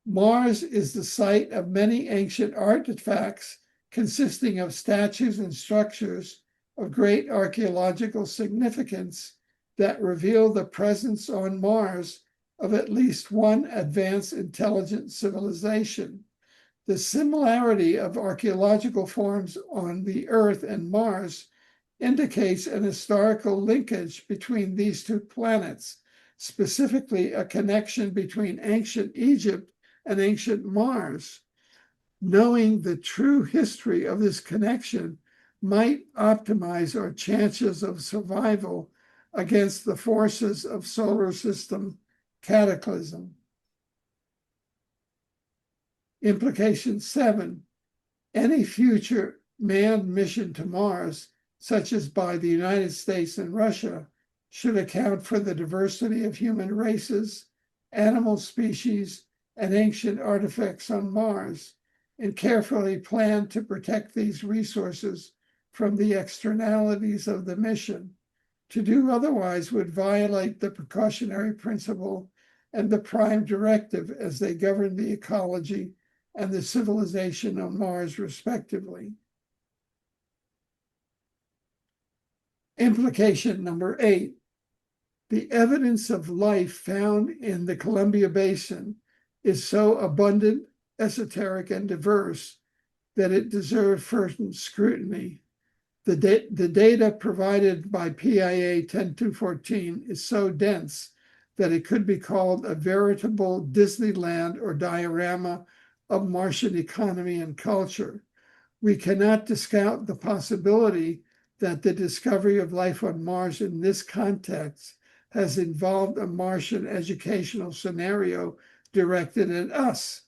Mars is the site of many ancient artifacts consisting of statues and structures of great archaeological significance that reveal the presence on Mars of at least one advanced intelligent civilization. The similarity of archaeological forms on the Earth and Mars indicates an historical linkage between these two planets, specifically a connection between ancient Egypt and ancient Mars. Knowing the true history of this connection might optimize our chances of survival against the forces of solar system cataclysm. Implication 7. Any future manned mission to Mars, such as by the United States and Russia, should account for the diversity of human races, animal species, and ancient artifacts on Mars, and carefully plan to protect these resources from the externalities of the mission. To do otherwise would violate the precautionary principle and the prime directive as they govern the ecology and the civilization on Mars, respectively. Implication number 8. The evidence of life found in the Columbia Basin is so abundant, esoteric, and diverse that it deserves further scrutiny. The data provided by PIA 10214 is so dense that it could be called a veritable Disneyland or diorama of Martian economy and culture. We cannot discount the possibility that the discovery of life on Mars in this context has involved a Martian educational scenario directed at us.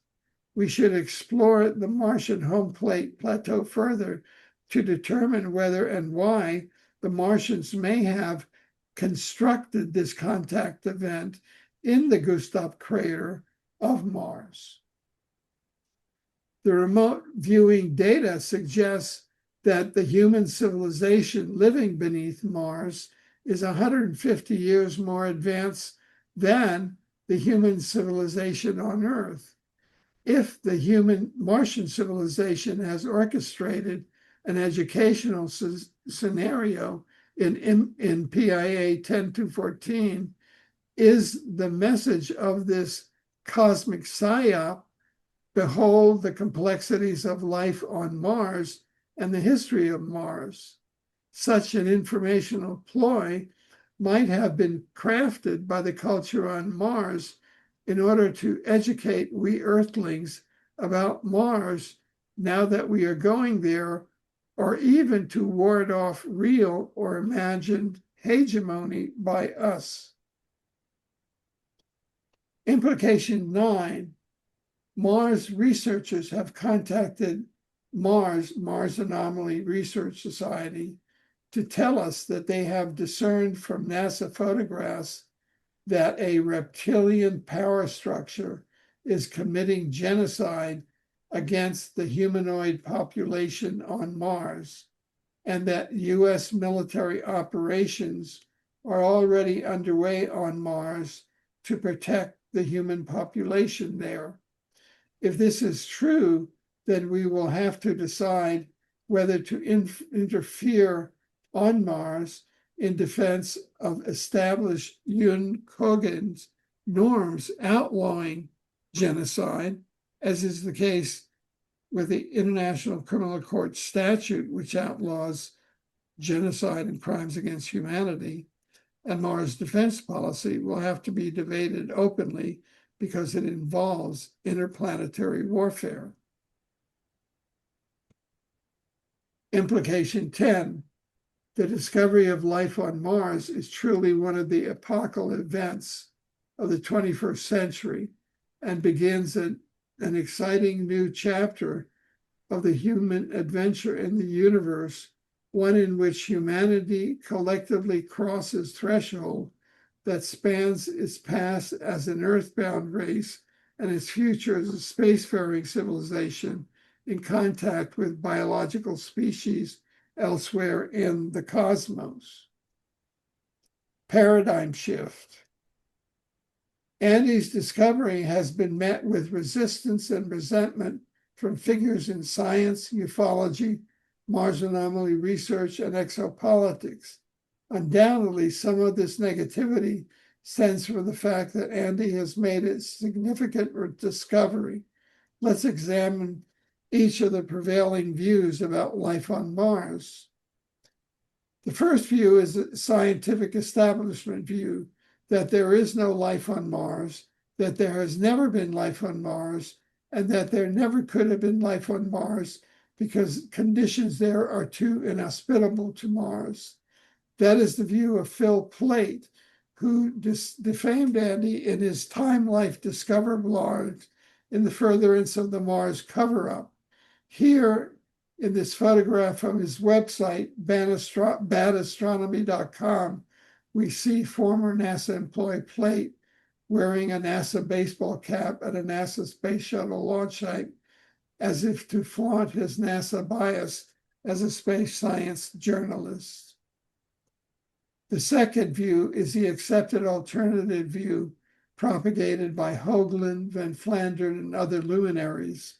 We should explore the Martian home plateau further to determine whether and why the Martians may have constructed this contact event in the Gustav crater of Mars. The remote viewing data suggests that the human civilization living beneath Mars is 150 years more advanced than the human civilization on Earth. If the human Martian civilization has orchestrated an educational scenario in PIA 10214, is the message of this cosmic psyop, behold the complexities of life on Mars and the history of Mars. Such an informational ploy might have been crafted by the culture on Mars in order to educate we Earthlings about Mars now that we are going there, or even to ward off real or imagined hegemony by us. Implication 9. Mars researchers have contacted Mars Anomaly Research Society to tell us that they have discerned from NASA photographs that a reptilian power structure is committing genocide against the humanoid population on Mars, and that US military operations are already underway on Mars to protect the human population there. If this is true, then we will have to decide whether to interfere on Mars in defense of established UN Kogan's norms outlawing genocide, as is the case with the International Criminal Court statute, which outlaws genocide and crimes against humanity, and Mars defense policy will have to be debated openly because it involves interplanetary warfare. Implication 10. The discovery of life on Mars is truly one of the epochal events of the 21st century and begins an exciting new chapter of the human adventure in the universe, one in which humanity collectively crosses threshold that spans its past as an earthbound race and its future as a spacefaring civilization in contact with biological species elsewhere in the cosmos. Paradigm shift. Andy's discovery has been met with resistance and resentment from figures in science, ufology, Mars anomaly research, and exopolitics. Undoubtedly, some of this negativity stems from the fact that Andy has made a significant discovery. Let's examine each of the prevailing views about life on Mars. The first view is a scientific establishment view that there is no life on Mars, that there has never been life on Mars, and that there never could have been life on Mars because conditions there are too inhospitable to Mars. That is the view of Phil Plait, who defamed Andy in his Time Life Discover blog in the furtherance of the Mars cover-up. Here, in this photograph from his website, badastronomy.com, we see former NASA employee Plait wearing a NASA baseball cap at a NASA space shuttle launch site, as if to flaunt his NASA bias as a space science journalist. The second view is the accepted alternative view propagated by Hoagland, Van Flandern, and other luminaries,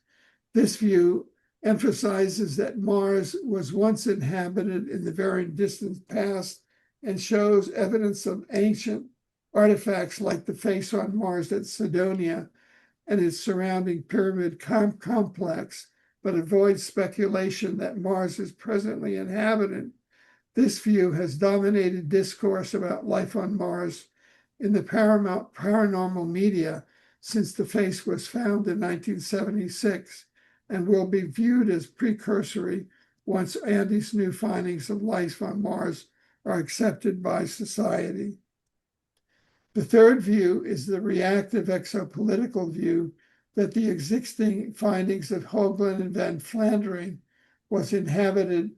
This view emphasizes that Mars was once inhabited in the very distant past and shows evidence of ancient artifacts like the face on Mars at Cydonia and its surrounding pyramid complex, but avoids speculation that Mars is presently inhabited. This view has dominated discourse about life on Mars in the paranormal media since the face was found in 1976 and will be viewed as precursory once Andy's new findings of life on Mars are accepted by society. The third view is the reactive exopolitical view that the existing findings of Hoagland and Van Flandering was inhabited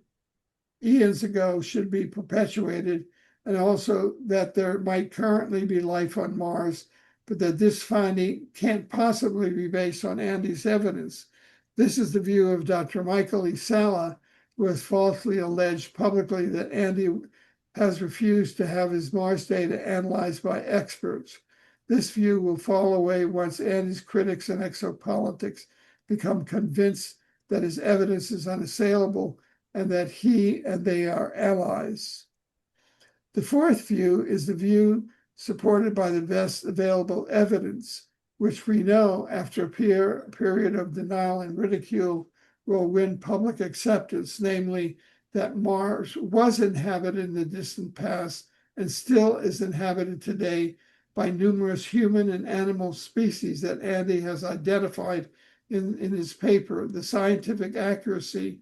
eons ago should be perpetuated, and also that there might currently be life on Mars, but that this finding can't possibly be based on Andy's evidence. This is the view of Dr. Michael E. Sala, who has falsely alleged publicly that Andy has refused to have his Mars data analyzed by experts. This view will fall away once Andy's critics in exopolitics become convinced that his evidence is unassailable and that he and they are allies. The fourth view is the view supported by the best available evidence, which we know after a period of denial and ridicule will win public acceptance, namely that Mars was inhabited in the distant past and still is inhabited today by numerous human and animal species that Andy has identified in his paper. The scientific accuracy,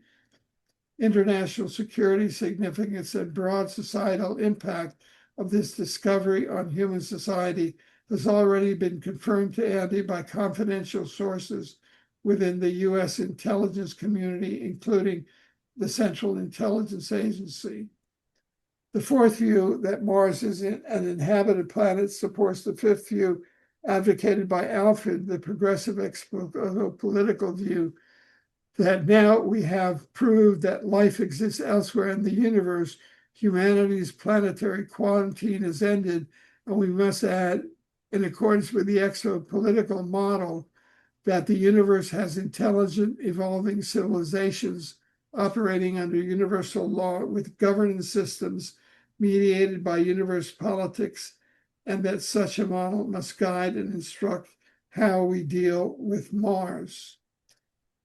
international security significance, and broad societal impact of this discovery on human society has already been confirmed to Andy by confidential sources within the U.S. intelligence community, including the Central Intelligence Agency. The fourth view, that Mars is an inhabited planet, supports the fifth view advocated by Alfred, the progressive exopolitical view, that now we have proved that life exists elsewhere in the universe, humanity's planetary quarantine is ended, and we must add, in accordance with the exopolitical model, that the universe has intelligent, evolving civilizations operating under universal law with governance systems mediated by universe politics, and that such a model must guide and instruct how we deal with Mars.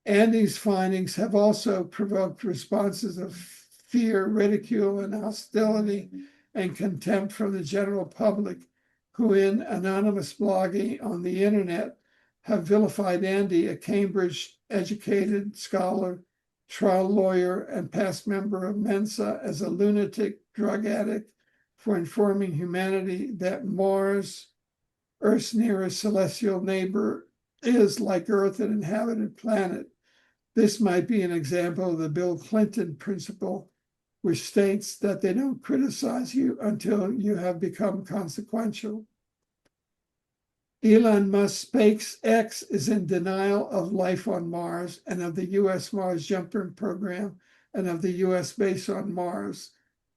Andy's findings have also provoked responses of fear, ridicule, and hostility and contempt from the general public, who in anonymous blogging on the internet have vilified Andy, a Cambridge-educated scholar, trial lawyer, and past member of Mensa, as a lunatic drug addict for informing humanity that Mars, Earth's nearest celestial neighbor, is, like Earth, an inhabited planet. This might be an example of the Bill Clinton principle, which states that they don't criticize you until you have become consequential. Elon Musk's SpaceX is in denial of life on Mars and of the U.S. Mars Jumper program and of the U.S. base on Mars.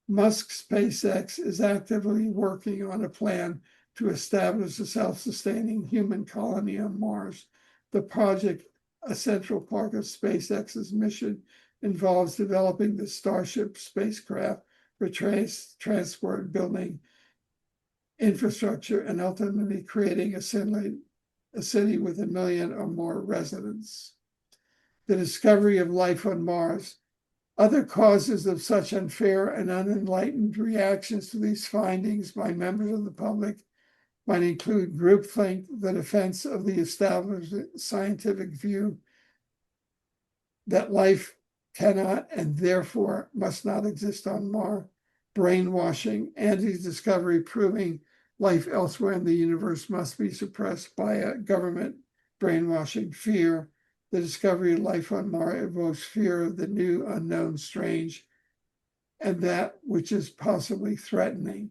Musk's SpaceX is actively working on a plan to establish a self-sustaining human colony on Mars. The project, a central part of SpaceX's mission, involves developing the Starship spacecraft for transport, building infrastructure, and ultimately creating a city with 1 million or more residents. The discovery of life on Mars. Other causes of such unfair and unenlightened reactions to these findings by members of the public might include groupthink, the defense of the established scientific view that life cannot and therefore must not exist on Mars, brainwashing, Andy's discovery proving life elsewhere in the universe must be suppressed by a government, brainwashing, fear. The discovery of life on Mars evokes fear of the new, unknown, strange, and that which is possibly threatening.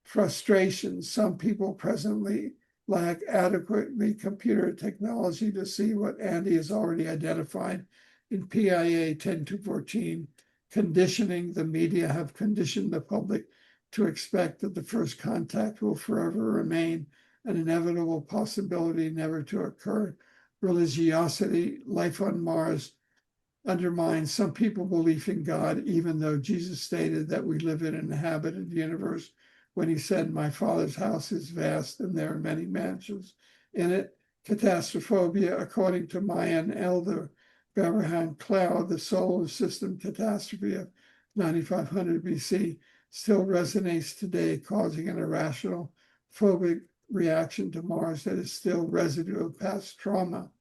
Frustration. Some people presently lack adequately computer technology to see what Andy has already identified in PIA 10-14. Conditioning. The media have conditioned the public to expect that the first contact will forever remain an inevitable possibility never to occur religiosity, life on Mars undermines some people's belief in God, even though Jesus stated that we live in an inhabited universe when he said, "My Father's house is vast and there are many mansions in it." Catastrophophobia, according to Mayan elder Abraham Cloud, the solar system catastrophe of 9500 BC, still resonates today, causing an irrational phobic reaction to Mars that is still residue of past trauma.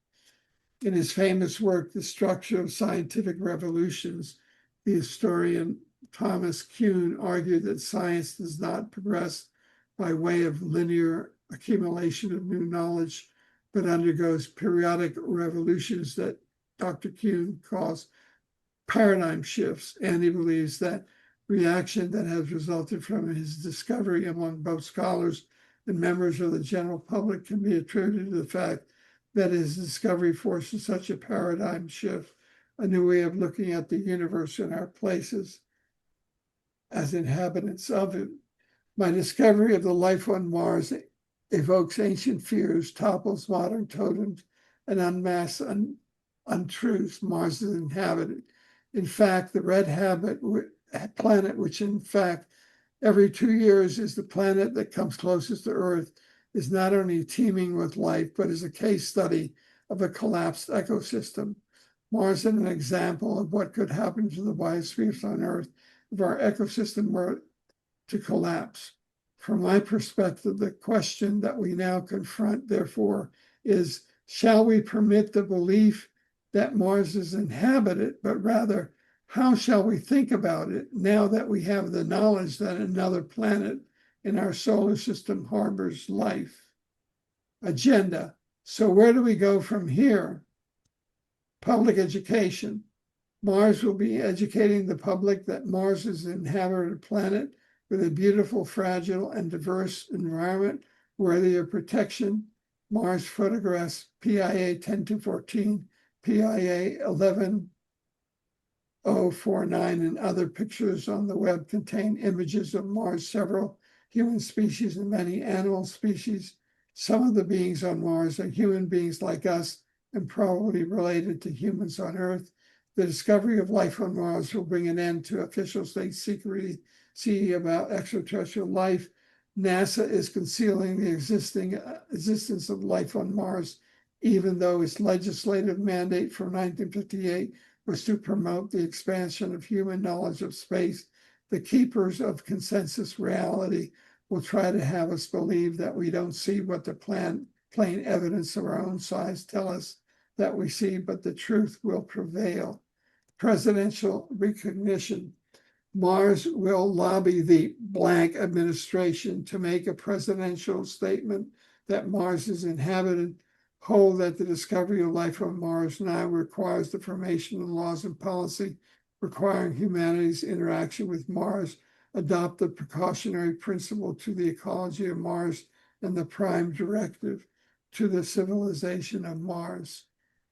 In his famous work, The Structure of Scientific Revolutions, the historian Thomas Kuhn argued that science does not progress by way of linear accumulation of new knowledge, but undergoes periodic revolutions that Dr. Kuhn calls paradigm shifts. And he believes that reaction that has resulted from his discovery among both scholars and members of the general public can be attributed to the fact that his discovery forces such a paradigm shift, a new way of looking at the universe and our places as inhabitants of it. My discovery of the life on Mars evokes ancient fears, topples modern totems, and unmasks untruths Mars is inhabited. In fact, the red planet, which in fact every 2 years is the planet that comes closest to Earth, is not only teeming with life, but is a case study of a collapsed ecosystem. Mars is an example of what could happen to the biosphere on Earth if our ecosystem were to collapse. From my perspective, the question that we now confront, therefore, is, shall we permit the belief that Mars is inhabited, but rather, how shall we think about it now that we have the knowledge that another planet in our solar system harbors life? Agenda. So where do we go from here? Public education. Mars will be educating the public that Mars is an inhabited planet with a beautiful, fragile, and diverse environment worthy of protection. Mars photographs PIA 10-14, PIA 11-049, and other pictures on the web contain images of Mars, several human species and many animal species. Some of the beings on Mars are human beings like us and probably related to humans on Earth. The discovery of life on Mars will bring an end to official state secrecy about extraterrestrial life. NASA is concealing the existence of life on Mars, even though its legislative mandate from 1958 was to promote the expansion of human knowledge of space. The keepers of consensus reality will try to have us believe that we don't see what the plain evidence of our own size tell us that we see, but the truth will prevail. Presidential recognition. Mars will lobby the blank administration to make a presidential statement that Mars is inhabited, hold that the discovery of life on Mars now requires the formation of laws and policy requiring humanity's interaction with Mars, adopt the precautionary principle to the ecology of Mars and the prime directive to the civilization of Mars.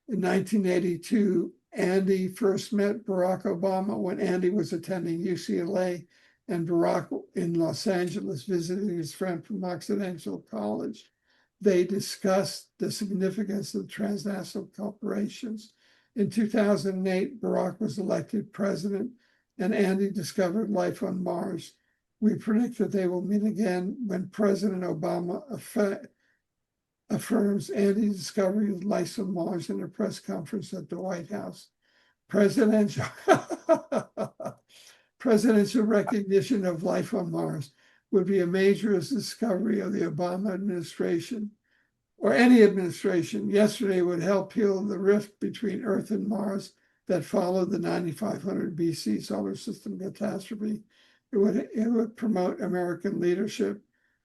In 1982, Andy first met Barack Obama when Andy was attending UCLA and Barack in Los Angeles visiting his friend from Occidental College. They discussed the significance of transnational corporations. In 2008, Barack was elected president and Andy discovered life on Mars. We predict that they will meet again when President Obama affirms Andy's discovery of life on Mars in a press conference at the White House. Presidential recognition of life on Mars would be a major discovery of the Obama administration or any administration. Yesterday would help heal the rift between Earth and Mars that followed the 9500 BC solar system catastrophe. It would promote American leadership.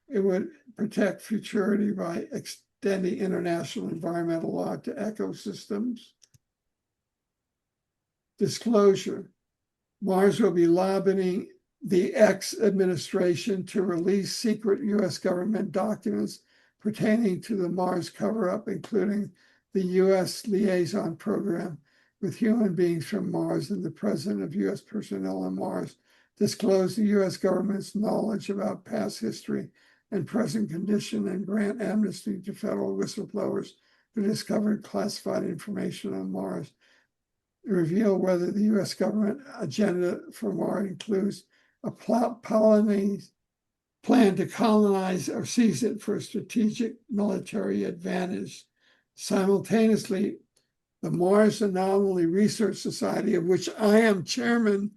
It would protect futurity by extending international environmental law to ecosystems. Disclosure. Mars will be lobbying the administration to release secret U.S. government documents pertaining to the Mars cover-up, including the U.S. liaison program with human beings from Mars and the presence of U.S. personnel on Mars, disclose the U.S. government's knowledge about past history and present condition, and grant amnesty to federal whistleblowers to discover classified information on Mars, reveal whether the U.S. government agenda for Mars includes a plan to colonize or seize it for strategic military advantage. Simultaneously, the Mars Anomaly Research Society, of which I am chairman,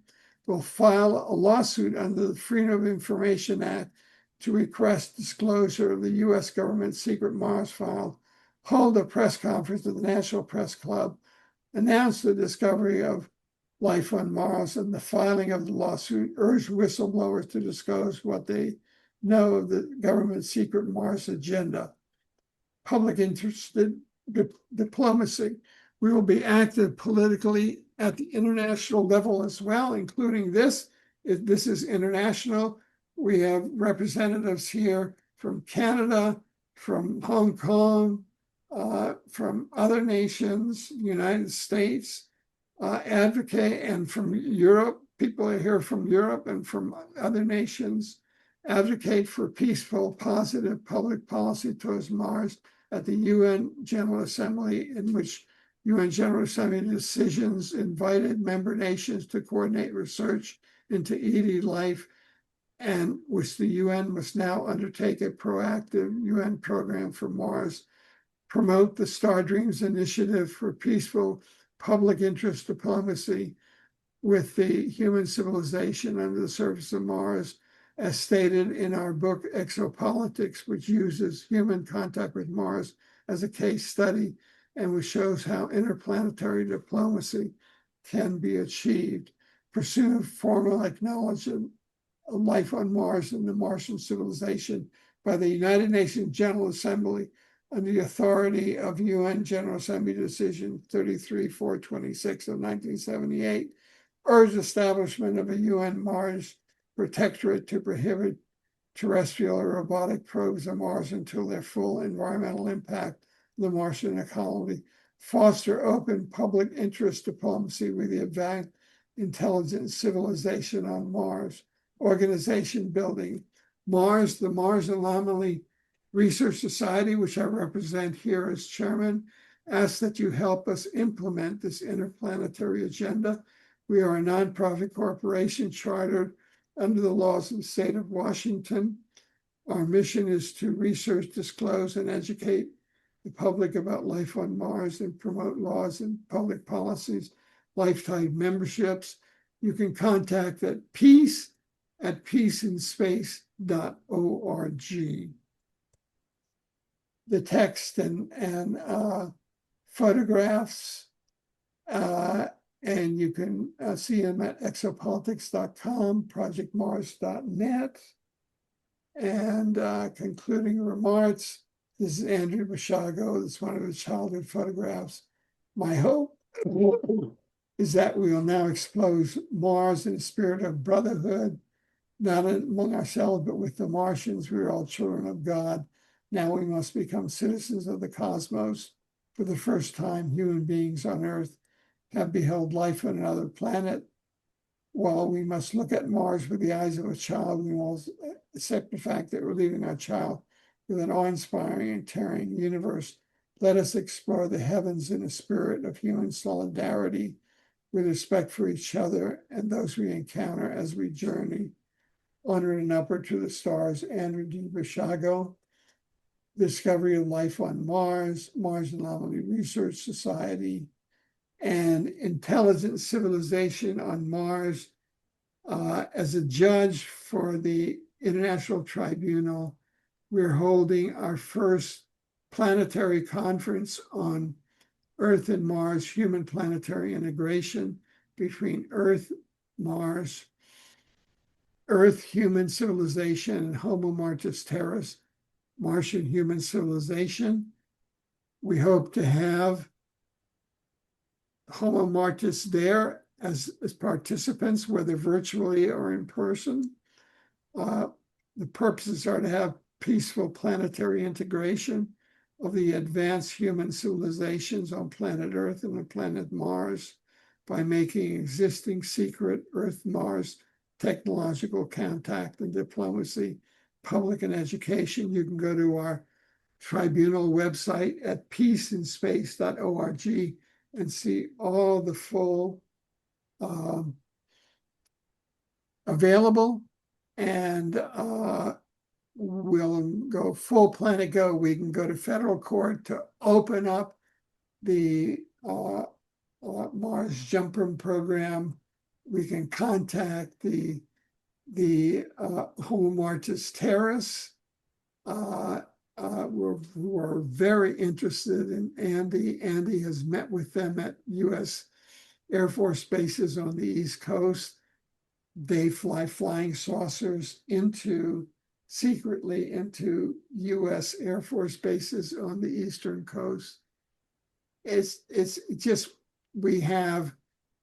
will file a lawsuit under the Freedom of Information Act to request disclosure of the U.S. government's secret Mars file, hold a press conference at the National Press Club, announce the discovery of life on Mars and the filing of the lawsuit, urge whistleblowers to disclose what they know of the government's secret Mars agenda. Public interest diplomacy. We will be active politically at the international level as well, including this. This is international. We have representatives here from Canada, from Hong Kong, from other nations, United States, advocate, and from Europe. People are here from Europe and from other nations. Advocate for peaceful, positive public policy towards Mars at the UN General Assembly, in which UN General Assembly decisions invited member nations to coordinate research into ED life, and which the UN must now undertake a proactive UN program for Mars, promote the Star Dreams Initiative for peaceful public interest diplomacy with the human civilization under the surface of Mars, as stated in our book, Exopolitics, which uses human contact with Mars as a case study and which shows how interplanetary diplomacy can be achieved. Pursue formal acknowledgement of life on Mars and the Martian civilization by the United Nations General Assembly under the authority of UN General Assembly Decision 33-426 of 1978, urge establishment of a UN Mars Protectorate to prohibit terrestrial or robotic probes on Mars until their full environmental impact of the Martian ecology, foster open public interest diplomacy with the advanced intelligent civilization on Mars, organization building. Mars, the Mars Anomaly Research Society, which I represent here as chairman, asks that you help us implement this interplanetary agenda. We are a nonprofit corporation chartered under the laws of the state of Washington. Our mission is to research, disclose, and educate the public about life on Mars and promote laws and public policies, lifetime memberships. You can contact at peaceinspace.org. The text and photographs, and you can see them at exopolitics.com, projectmars.net. And concluding remarks, this is Andrew Bashago. It's one of his childhood photographs. My hope is that we will now expose Mars in a spirit of brotherhood, not among ourselves, but with the Martians. We are all children of God. Now we must become citizens of the cosmos. For the first time, human beings on Earth have beheld life on another planet. While we must look at Mars with the eyes of a child, we must accept the fact that we're leaving our child with an awe-inspiring and tearing universe. Let us explore the heavens in a spirit of human solidarity, with respect for each other and those we encounter as we journey onward and upward to the stars. Andrew D. Bashago. Discovery of life on Mars, Mars Anomaly Research Society, and intelligent civilization on Mars. As a judge for the International Tribunal, we're holding our first planetary conference on Earth and Mars, human planetary integration between Earth, Mars, Earth, human civilization, and Homo Martis Terris, Martian human civilization. We hope to have Homo Martis there as participants, whether virtually or in person. The purposes are to have peaceful planetary integration of the advanced human civilizations on planet Earth and on planet Mars by making existing secret Earth-Mars technological contact and diplomacy, public and education. You can go to our tribunal website at peaceinspace.org and see all the full available, and we'll go full Planet Go. We can go to federal court to open up the Mars Jumper program. We can contact the Homo Martis terrorists. We're very interested in Andy. Andy has met with them at U.S. Air Force bases on the East Coast. They fly flying saucers secretly into U.S. Air Force bases on the Eastern Coast. It's just, we have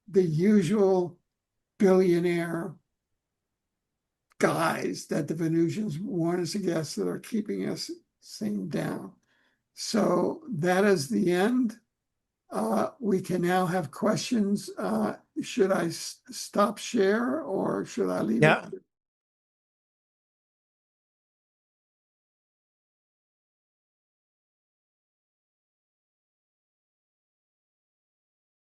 the usual billionaire guys that the Venusians warn us against that are keeping us sitting down. So that is the end. We can now have questions. Should I stop share or should I leave Yeah. it?